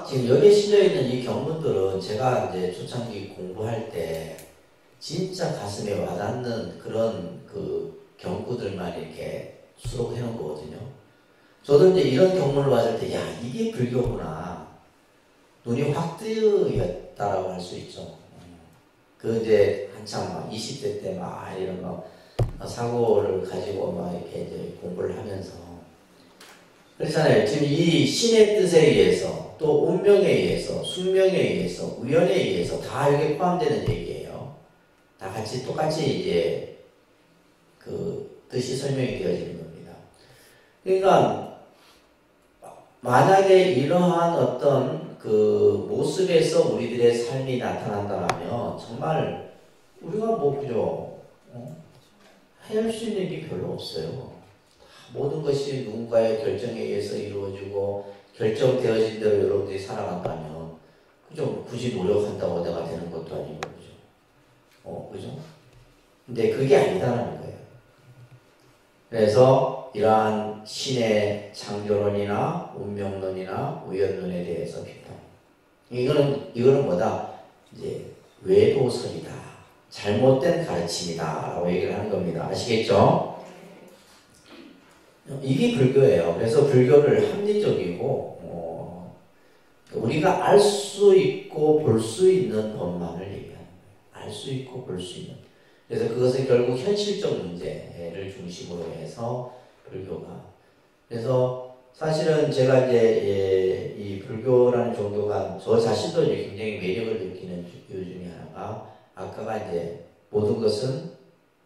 지금 여기에 실려있는 이 경문들은 제가 이제 초창기 공부할 때 진짜 가슴에 와닿는 그런 그 경구들만 이렇게 수록해 놓은 거거든요. 저도 이제 이런 경문을 봤을 때, 야, 이게 불교구나. 눈이 확 뜨였다라고 할 수 있죠. 그 이제 한참 막 20대 때 막 이런 막 사고를 가지고 막 이렇게 이제 공부를 하면서. 그렇잖아요. 지금 이 신의 뜻에 의해서, 또 운명에 의해서, 숙명에 의해서, 우연에 의해서 다 여기에 포함되는 얘기예요. 다 같이 똑같이 이제 그 뜻이 설명이 되어지는 겁니다. 그러니까 만약에 이러한 어떤 그 모습에서 우리들의 삶이 나타난다면 정말 우리가 뭐 그죠? 해낼 수 있는 게 별로 없어요. 모든 것이 누군가의 결정에 의해서 이루어지고 결정되어진 대로 여러분들이 살아간다면 그죠? 굳이 노력한다고 내가 되는 것도 아니고 그죠? 그죠? 근데 그게 아니다라는 거예요. 그래서 이러한 신의 창조론이나 운명론이나 우연론에 대해서 비판. 이거는 뭐다? 이제 외도설이다. 잘못된 가르침이다. 라고 얘기를 하는 겁니다. 아시겠죠? 이게 불교예요. 그래서 불교를 합리적이고, 우리가 알 수 있고 볼 수 있는 법만을 얘기하는 거예요. 알 알 수 있고 볼 수 있는. 그래서 그것은 결국 현실적 문제를 중심으로 해서 불교가. 그래서 사실은 제가 이제 이 불교라는 종교가 저 자신도 이제 굉장히 매력을 느끼는 이유 중에 하나가 아까가 이제 모든 것은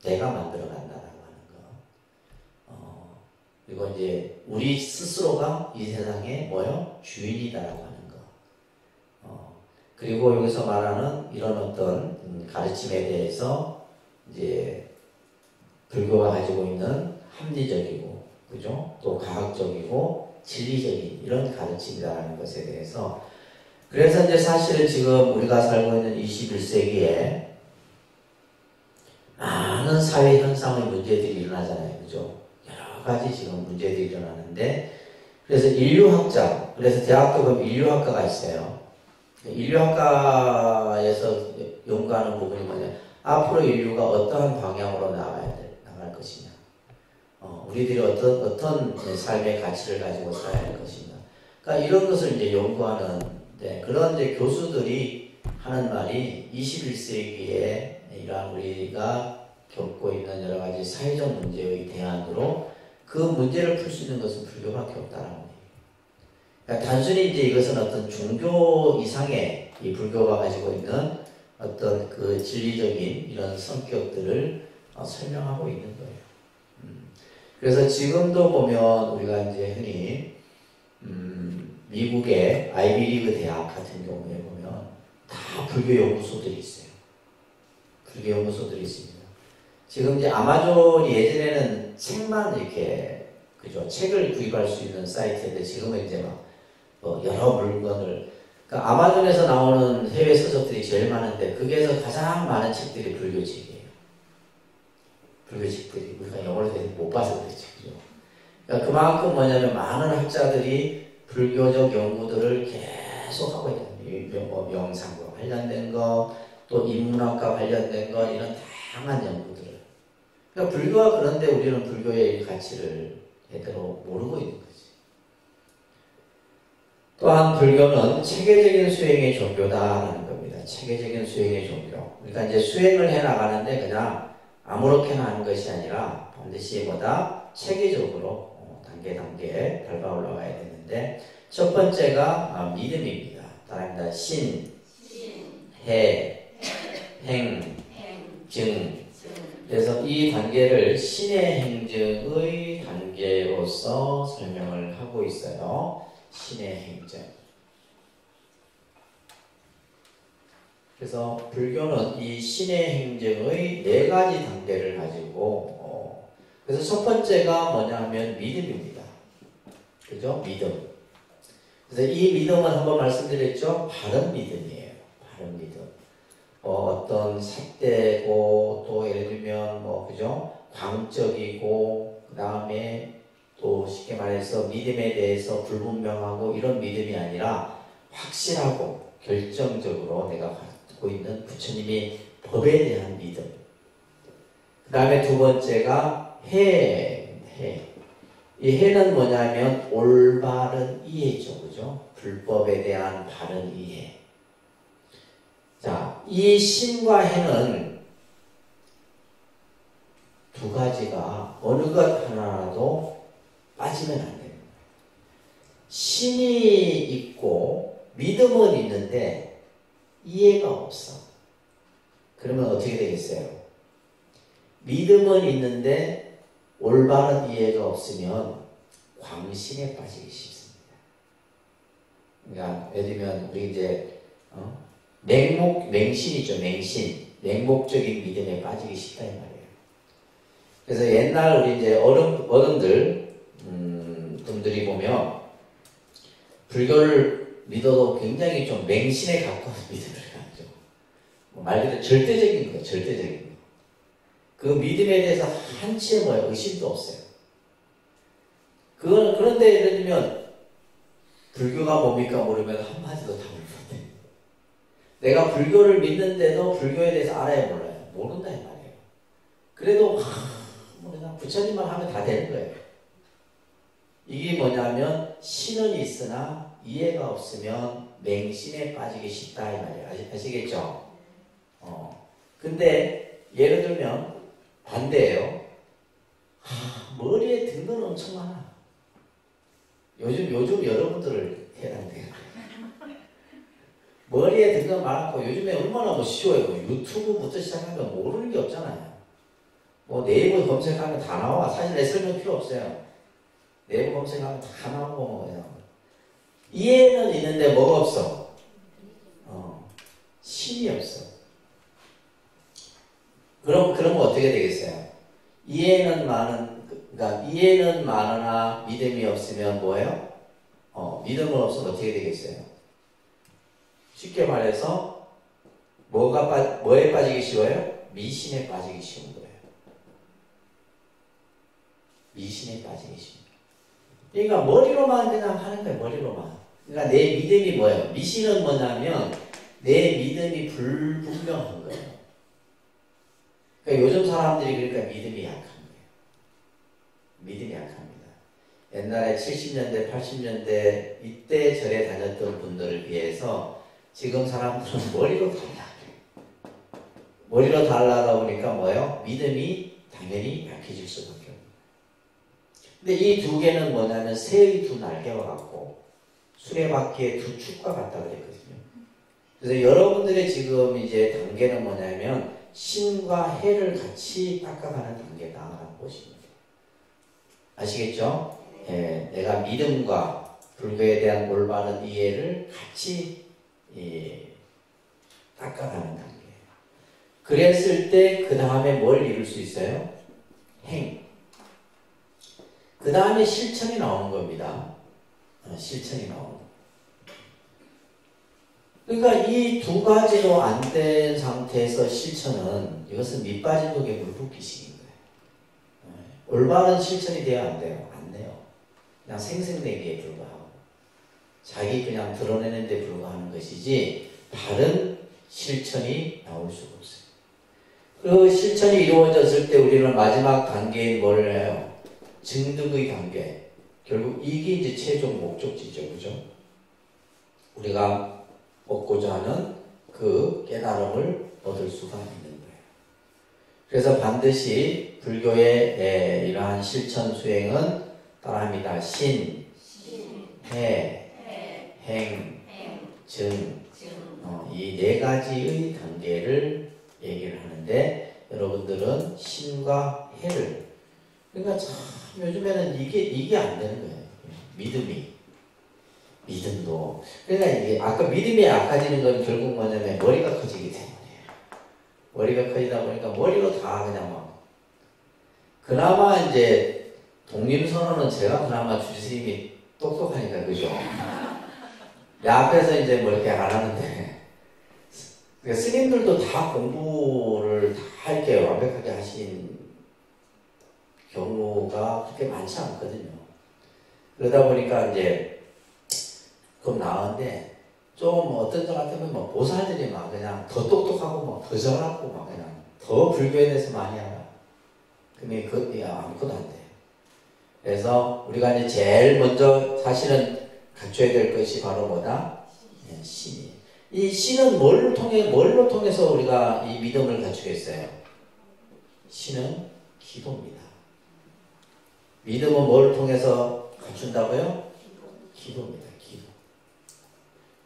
내가 만들어 간다라고 하는 거. 그리고 이제 우리 스스로가 이 세상의 뭐요? 주인이다라고 하는 거. 그리고 여기서 말하는 이런 어떤 가르침에 대해서 이제 불교가 가지고 있는 합리적이고, 그죠? 또 과학적이고 진리적인 이런 가르침이라는 것에 대해서. 그래서 이제 사실은 지금 우리가 살고 있는 21세기에 많은 사회 현상의 문제들이 일어나잖아요, 그죠? 여러 가지 지금 문제들이 일어나는데, 그래서 인류학자, 그래서 대학도 그럼 인류학과가 있어요. 인류학과에서 연구하는 부분이 뭐냐, 앞으로 인류가 어떠한 방향으로 나갈 것이냐, 우리들이 어떤 삶의 가치를 가지고 살아야 할 것이냐, 그러니까 이런 것을 이제 연구하는데, 그런 이제 교수들이 하는 말이 21세기에 이러한 우리가 겪고 있는 여러 가지 사회적 문제의 대안으로 그 문제를 풀 수 있는 것은 불교밖에 없다라는 거예요. 그러니까 단순히 이제 이것은 어떤 종교 이상의 이 불교가 가지고 있는 어떤 그 진리적인 이런 성격들을 설명하고 있는 거예요. 그래서 지금도 보면 우리가 이제 흔히 미국의 아이비리그 대학 같은 경우에 보면 다 불교 연구소들이 있어요. 불교 연구소들이 있습니다. 지금 이제 아마존이 예전에는 책만 이렇게, 그죠? 책을 구입할 수 있는 사이트인데 지금은 이제 막 여러 물건을, 그러니까 아마존에서 나오는 해외 서적들이 제일 많은데 거기에서 가장 많은 책들이 불교책이에요. 불교책들이 우리가 영어로 돼서 못 봐서 그렇죠, 그죠? 그러니까 그만큼 뭐냐면 많은 학자들이 불교적 연구들을 계속 하고 있는, 명상과 관련된 거, 또 인문학과 관련된 거, 이런 다양한 연구들을. 그러니까 불교가 그런데 우리는 불교의 가치를 제대로 모르고 있는 거지. 또한 불교는 체계적인 수행의 종교다라는 겁니다. 체계적인 수행의 종교. 그러니까 이제 수행을 해 나가는데 그냥 아무렇게나 하는 것이 아니라 반드시 보다 체계적으로 단계 밟아 올라가야 되는데, 첫 번째가 믿음입니다. 따라합니다. 신, 해, 행, 증. 그래서 이 단계를 신의 행증의 단계로서 설명을 하고 있어요. 신의 행증. 그래서 불교는 이 신의 행증의 4가지 단계를 가지고, 그래서 첫 번째가 뭐냐 하면 믿음입니다. 그죠? 믿음. 그래서 이 믿음은 한번 말씀드렸죠? 바른 믿음이에요. 바른 믿음. 어떤 삿되고, 또 예를 들면 그죠? 광적이고, 그 다음에 또 쉽게 말해서 믿음에 대해서 불분명하고 이런 믿음이 아니라 확실하고 결정적으로 내가 갖고 있는 부처님의 법에 대한 믿음. 그 다음에 두 번째가 해. 이 해는 뭐냐면 올바른 이해죠, 그죠? 불법에 대한 바른 이해. 자, 이 신과 해는 두 가지가 어느 것 하나라도 빠지면 안 됩니다. 신이 있고 믿음은 있는데 이해가 없어. 그러면 어떻게 되겠어요? 믿음은 있는데 올바른 이해가 없으면 광신에 빠지기 쉽습니다. 그러니까 예를 들면 우리 이제 맹신이죠. 맹목적인 믿음에 빠지기 쉽다 이 말이에요. 그래서 옛날 우리 이제 어른들 분들이 보면 불교를 믿어도 굉장히 좀 맹신에 가까운 믿음을 가지고 말 그대로 절대적인 거예요. 절대적인 거. 그 믿음에 대해서 한치의 의심도 없어요. 그런데 예를 들면 불교가 뭡니까 모르면 한마디도 답을 못해. 내가 불교를 믿는데도 불교에 대해서 알아야 몰라요. 모른다 이 말이에요. 그래도 그냥 부처님만 하면 다 되는 거예요. 이게 뭐냐면 신은 있으나 이해가 없으면 맹신에 빠지기 쉽다 이 말이에요. 아시겠죠? 근데 예를 들면 반대예요. 머리에 든 건 엄청 많아. 요즘 여러분들을 해당돼요. 머리에 든 건 많고 요즘에 얼마나 뭐 쉬워요. 유튜브부터 시작하면 모르는 게 없잖아요. 뭐 네이버 검색하면 다 나와. 사실 내 설명 필요 없어요. 네이버 검색하면 다 나오고 그냥. 이해는 있는데 뭐가 없어? 신이 없어. 그럼 어떻게 되겠어요? 이해는 그러니까 이해는 많으나 믿음이 없으면 뭐예요? 믿음은 없으면 어떻게 되겠어요? 쉽게 말해서 뭐에 빠지기 쉬워요? 미신에 빠지기 쉬운 거예요. 미신에 빠지기 쉬운 거예요. 그러니까 머리로만 그냥 하는 거예요. 머리로만. 그러니까 내 믿음이 뭐예요? 미신은 뭐냐면 내 믿음이 불분명한 거예요. 그러니까 요즘 사람들이 그러니까 믿음이 약한 거예요. 믿음이 약합니다. 옛날에 70년대, 80년대 이때 절에 다녔던 분들을 비해서 지금 사람들은 머리로 달라. 머리로 달라다 보니까 뭐예요? 믿음이 당연히 약해질 수밖에 없어요. 근데 이 두 개는 뭐냐면 새의 두 날개와 같고 수레바퀴의 두 축과 같다 그랬거든요. 그래서 여러분들의 지금 이제 단계는 뭐냐면 신과 해를 같이 닦아가는 단계다라고 보시면 돼요. 아시겠죠? 예, 내가 믿음과 불교에 대한 올바른 이해를 같이 닦아가는 단계예요. 그랬을 때 그 다음에 뭘 이룰 수 있어요? 행. 그 다음에 실천이 나오는 겁니다. 실천이 나오는 겁니다. 그러니까 이 두 가지로 안 된 상태에서 실천은 이것은 밑빠진 독에 물 붓기식인 거예요. 올바른 실천이 돼야 안 돼요? 안 돼요. 그냥 생색내기에 불과하고 자기 그냥 드러내는 데 불과하는 것이지 바른 실천이 나올 수가 없어요. 그 실천이 이루어졌을 때 우리는 마지막 단계인 뭘 해요? 증득의 단계. 결국 이게 이제 최종 목적지죠. 그죠? 우리가 얻고자 하는 그 깨달음을 얻을 수가 있는 거예요. 그래서 반드시 불교의 이러한 실천 수행은 따라합니다. 신, 해, 행, 증. 이 네 가지의 단계를 얘기를 하는데 여러분들은 신과 해를 그러니까 참 요즘에는 이게 안 되는 거예요. 믿음도 그러니까 이게 아까 믿음이 약해지는 건 결국 뭐냐면 머리가 커지기 때문이에요. 머리가 커지다 보니까 머리로 다 그냥 막 그나마 이제 독립선언은 제가 그나마 주스님이 똑똑하니까 그죠? 앞에서 이제 뭐 이렇게 안 하는데 그러니까 스님들도 다 공부를 다 이렇게 완벽하게 하신 경우가 그렇게 많지 않거든요. 그러다 보니까 이제 그럼 나은데 좀 어떤 것 같으면 뭐 보살들이 막 그냥 더 똑똑하고 막 더 잘하고 막 그냥 더 불교에 대해서 많이 알아. 그러면 그게 아무것도 안 돼. 그래서 우리가 이제 제일 먼저 사실은 갖춰야 될 것이 바로 뭐다? 신이. 이 신은 뭘로 통해서 우리가 이 믿음을 갖추겠어요? 신은 기도입니다. 믿음은 뭘 통해서 갖춘다고요? 기도입니다. 기도.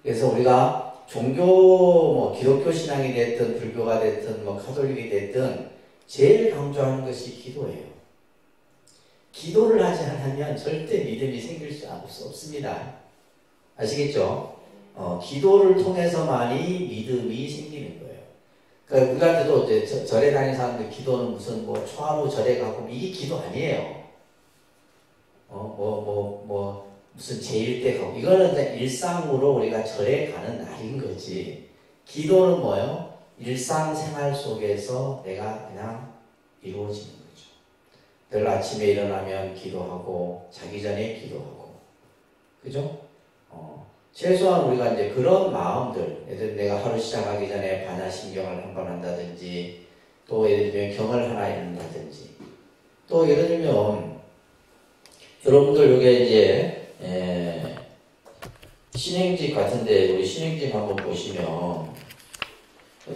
그래서 우리가 종교, 뭐 기독교 신앙이 됐든 불교가 됐든 뭐 카톨릭이 됐든 제일 강조하는 것이 기도예요. 기도를 하지 않으면 절대 믿음이 생길 수 없습니다. 아시겠죠? 기도를 통해서만이 믿음이 생기는 거예요. 그러니까 우리한테도 이제 절에 다니는 사람들 기도는 무슨 뭐 초하루 절에 가고 이게 기도 아니에요. 무슨 제일 때 가고 이거는 이제 일상으로 우리가 절에 가는 날인 거지. 기도는 뭐예요? 일상생활 속에서 내가 그냥 이루어지는 거죠. 늘 아침에 일어나면 기도하고 자기 전에 기도하고 그죠? 최소한 우리가 이제 그런 마음들, 예를 들면 내가 하루 시작하기 전에 반야심경을 한번 한다든지, 또 예를 들면 경을 하나 읽는다든지, 또 예를 들면 여러분들 여기 이제 신행집 같은데 우리 신행집 한번 보시면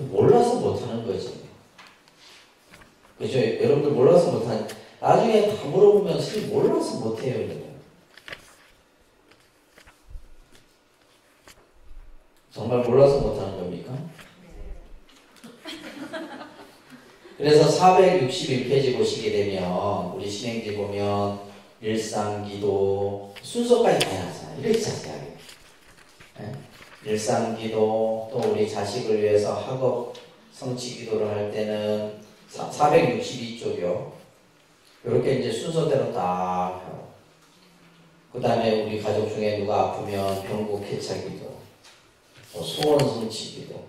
몰라서 못하는 거지. 그죠? 여러분들 몰라서 못하는, 나중에 다 물어보면 선생님 몰라서 못해요. 이러면. 정말 몰라서 못하는 겁니까? 그래서 461페이지 보시게 되면 우리 신행지 보면 일상기도 순서까지 다 해놨잖아요. 이렇게 자세하게. 네? 일상기도, 또 우리 자식을 위해서 학업 성취기도를 할 때는 462쪽이요. 이렇게 이제 순서대로 딱 하고. 그 다음에 우리 가족 중에 누가 아프면 병고 쾌차기도, 소원 성취기도.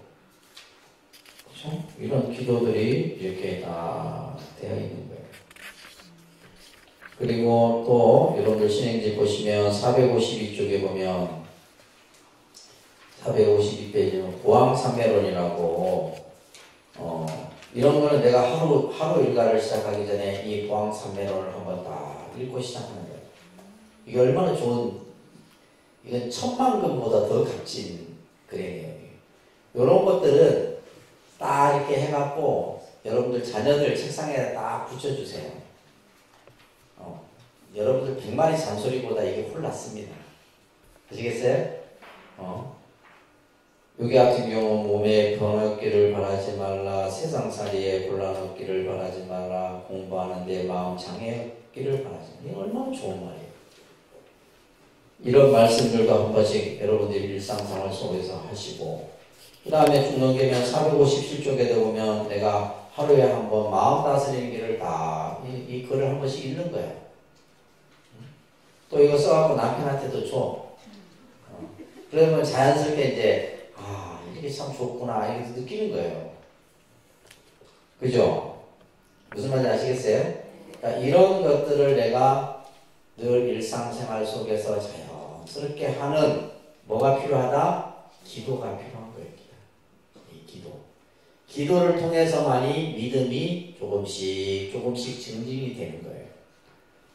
그렇죠? 이런 기도들이 이렇게 다 되어 있는 거예요. 그리고 또 여러분들 신행지 보시면 452쪽에 보면 452페이지는 보왕삼매론이라고 이런 거는 내가 하루 일과를 시작하기 전에 이 보왕삼매론을 한번 딱 읽고 시작하는 거예요. 이게 얼마나 좋은, 이건 천만금보다 더 값진 글이에요. 이런 것들은 딱 이렇게 해갖고 여러분들 자녀들 책상에 딱 붙여주세요. 여러분들 100마리 잔소리보다 이게 홀랐습니다. 아시겠어요? 여기 같은 경우 몸에 병 얻기를 바라지 말라, 세상살이에 곤란 얻기를 바라지 말라, 공부하는데 마음 장애 얻기를 바라지 말라. 이게 얼마나 좋은 말이에요. 이런 말씀들도 한 번씩 여러분들이 일상생활 속에서 하시고, 그 다음에 중론계면 457쪽에도 보면 내가 하루에 한 번 마음 다스리는 길을 다 이 글을 한 번씩 읽는 거예요. 또 이거 써갖고 남편한테도 줘. 그러면 자연스럽게 이제 이게 참 좋구나 이렇게 느끼는 거예요. 그죠? 무슨 말인지 아시겠어요? 그러니까 이런 것들을 내가 늘 일상생활 속에서 자연스럽게 하는 뭐가 필요하다? 기도가 필요한 거예요. 기도. 기도를 통해서만이 믿음이 조금씩 증진이 되는 거예요.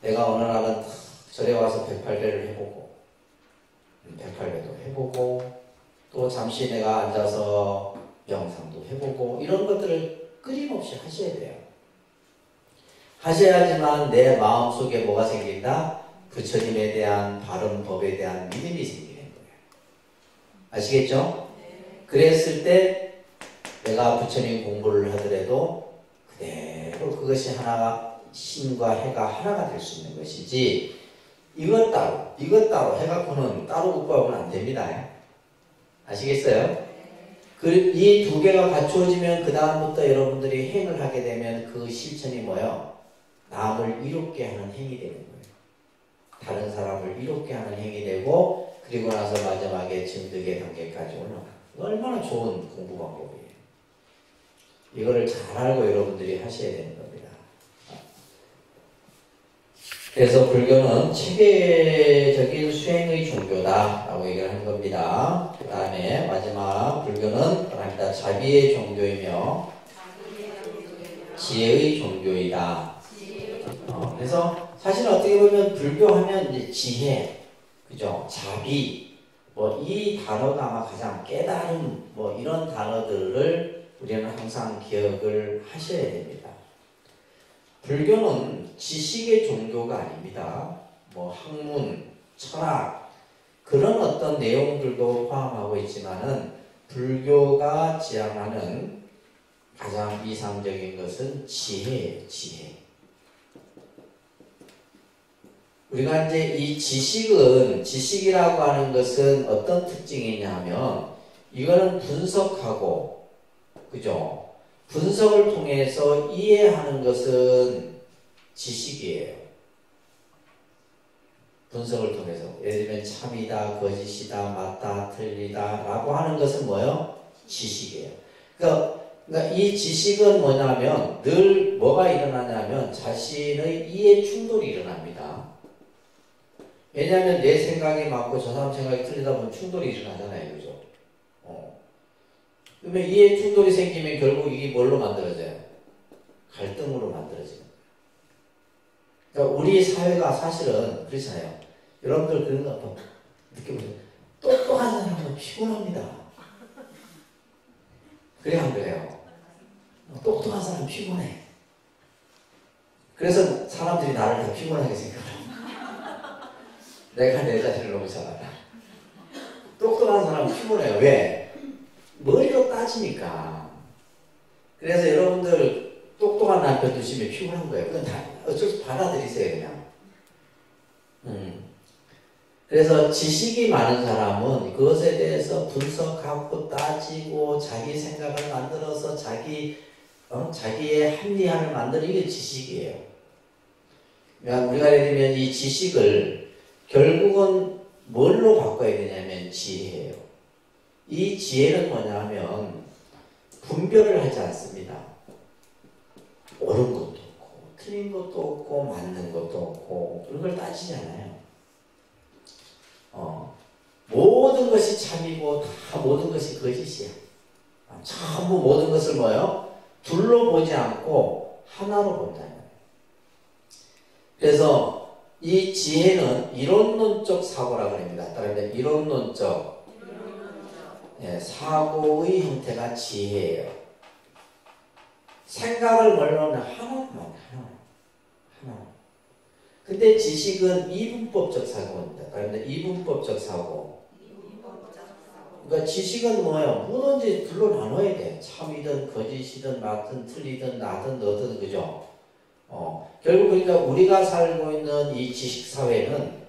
내가 어느 날은 절에 와서 108배를 해보고 108배도 해보고 또 잠시 내가 앉아서 명상도 해보고 이런 것들을 끊임없이 하셔야 돼요. 하셔야지만 내 마음속에 뭐가 생긴다? 부처님에 대한 바른 법에 대한 믿음이 생기는 거예요. 아시겠죠? 그랬을 때 내가 부처님 공부를 하더라도 그대로 그것이 하나가 신과 해가 하나가 될 수 있는 것이지 이것 따로 해갖고는 따로 공부하면 안 됩니다. 아시겠어요? 이 두 개가 갖추어지면 그 다음부터 여러분들이 행을 하게 되면 그 실천이 뭐예요? 남을 이롭게 하는 행이 되는 거예요. 다른 사람을 이롭게 하는 행이 되고 그리고 나서 마지막에 증득의 단계까지 올라가요. 얼마나 좋은 공부 방법이에요. 이거를 잘 알고 여러분들이 하셔야 되는 겁니다. 그래서 불교는 체계적인 수행의 종교다 라고 얘기를 하는 겁니다. 그 다음에 마지막 불교는 자비의 종교이며 지혜의 종교이다. 그래서 사실 어떻게 보면 불교하면 이제 지혜, 그죠? 자비, 이 단어가 아마 가장 깨달음, 이런 단어들을 우리는 항상 기억을 하셔야 됩니다. 불교는 지식의 종교가 아닙니다. 학문, 철학, 그런 어떤 내용들도 포함하고 있지만은 불교가 지향하는 가장 이상적인 것은 지혜예요, 지혜. 우리가 이제 이 지식이라고 하는 것은 어떤 특징이냐 하면, 이거는 분석하고, 그죠? 분석을 통해서 이해하는 것은 지식이에요. 분석을 통해서. 예를 들면 참이다, 거짓이다, 맞다, 틀리다 라고 하는 것은 뭐예요? 지식이에요. 그러니까 이 지식은 뭐냐면 늘 뭐가 일어나냐면 자신의 이해 충돌이 일어납니다. 왜냐하면 내 생각이 맞고 저 사람 생각이 틀리다 보면 충돌이 일어나잖아요. 그죠? 그러면 이해 충돌이 생기면 결국 이게 뭘로 만들어져요? 갈등으로 만들어져요. 그러니까 우리 사회가 사실은 그렇잖아요. 여러분들 그런 거 한번 느껴보세요. 똑똑한 사람은 피곤합니다. 그래 안 그래요? 똑똑한 사람 피곤해. 그래서 사람들이 나를 더 피곤하게 생각합니다. 내가 내 자신을 너무 잘 알아. 똑똑한 사람은 피곤해요. 왜? 머리로 따지니까. 그래서 여러분들 똑똑한 남편 두시면 피곤한 거예요. 그건 다 어쩔 수 받아들이세요, 그냥. 그래서 지식이 많은 사람은 그것에 대해서 분석하고 따지고 자기 생각을 만들어서 자기의 합리화를 만드는 게 지식이에요. 그러니까 우리가 예를 들면 이 지식을 결국은 뭘로 바꿔야 되냐면 지혜예요. 이 지혜는 뭐냐면 분별을 하지 않습니다. 옳은 것도 없고 틀린 것도 없고 맞는 것도 없고 그런 걸 따지지 않아요. 모든 것이 참이고 다 모든 것이 거짓이야. 전부 모든 것을 뭐예요? 둘로 보지 않고 하나로 본다는 거예요. 그래서 이 지혜는 이론론적 사고라고 합니다. 따라서 이론론적 사고의 형태가 지혜예요. 생각을 뭘로 하면 하나. 근데 지식은 이분법적 사고입니다. 그런데 이분법적 사고. 그러니까 지식은 뭐예요? 뭐든지 둘로 나눠야 돼. 참이든 거짓이든 맞든 틀리든 나든 너든 그죠? 결국 그러니까 우리가 살고 있는 이 지식 사회는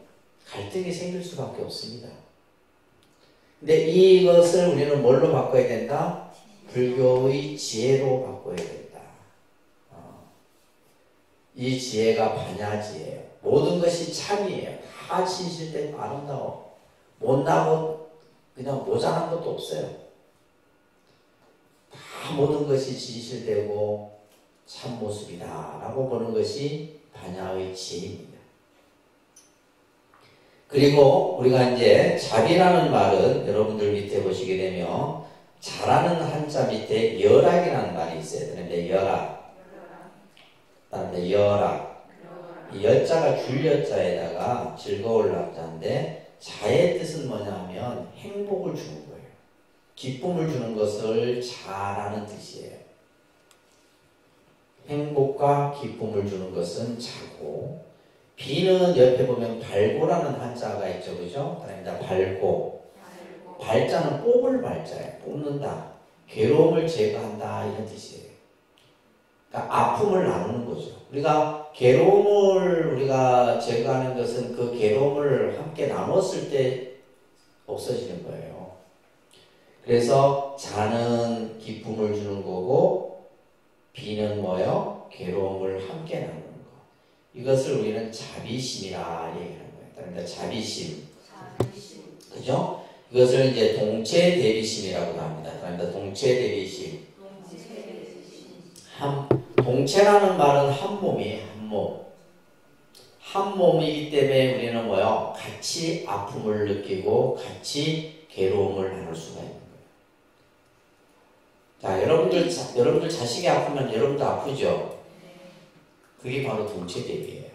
갈등이 생길 수밖에 없습니다. 근데 이것을 우리는 뭘로 바꿔야 된다? 불교의 지혜로 바꿔야 된다. 이 지혜가 반야지예요. 모든 것이 참이에요. 다 진실되고 아름다워. 못나고 그냥 모자란 것도 없어요. 다 모든 것이 진실되고 참 모습이다 라고 보는 것이 반야의 지혜입니다. 그리고 우리가 이제 자비라는 말은 여러분들 밑에 보시게 되면 잘하는 한자 밑에 열악이라는 말이 있어요. 그런데 열악. 그다음에 열악. 이 여자가 줄여자에다가 즐거울 낙자인데 자의 뜻은 뭐냐면 행복을 주는 거예요. 기쁨을 주는 것을 잘하는 뜻이에요. 행복과 기쁨을 주는 것은 자고, 비는 옆에 보면 발고라는 한자가 있죠, 그죠? 그러니까 발고. 발자는 뽑을 발자예요. 뽑는다. 괴로움을 제거한다 이런 뜻이에요. 그러니까 아픔을 나누는 거죠. 우리가 괴로움을 우리가 제거하는 것은 그 괴로움을 함께 나눴을 때 없어지는 거예요. 그래서 자는 기쁨을 주는 거고 비는 뭐요? 괴로움을 함께 나누는 거. 이것을 우리는 자비심이라 얘기하는 거예요. 그러니까 자비심. 그죠? 이것을 이제 동체 대비심이라고 합니다. 그러니까 동체 대비심. 동체라는 말은 한 몸이에요. 한 몸. 한 몸이기 때문에 우리는 뭐요? 같이 아픔을 느끼고 같이 괴로움을 나눌 수가 있는 거예요. 자, 여러분들 자식이 아프면 여러분도 아프죠? 그게 바로 동체 대비예요.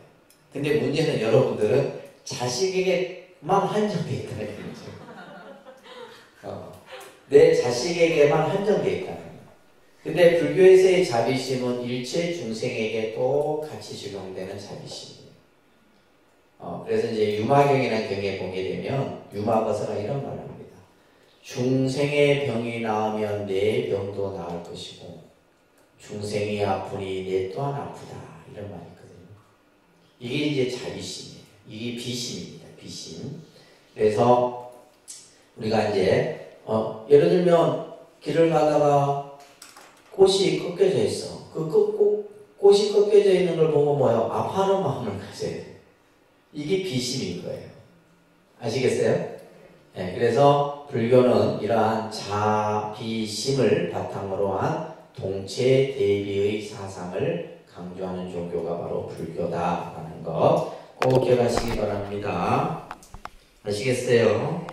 근데 문제는 여러분들은 자식에게만 한정되어 있다는 거죠. 내 자식에게만 한정되어 있다는 거예요. 근데 불교에서의 자비심은 일체 중생에게 똑같이 적용되는 자비심이에요. 그래서 이제 유마경이라는 경에 보게 되면 유마거사가 이런 말을 합니다. 중생의 병이 나으면 내 병도 나을 것이고 중생이 아프니 내 또한 아프다 이런 말이 있거든요. 이게 이제 자비심이에요. 이게 비심입니다. 비심. 그래서 우리가 이제 예를 들면 길을 가다가 꽃이 꺾여져 있어. 꽃이 꺾여져 있는 걸 보고 뭐예요? 아파하는 마음을 가져야 돼요. 이게 비심인 거예요. 아시겠어요? 네, 그래서 불교는 이러한 자비심을 바탕으로 한 동체 대비의 사상을 강조하는 종교가 바로 불교다라는 것 꼭 기억하시기 바랍니다. 아시겠어요?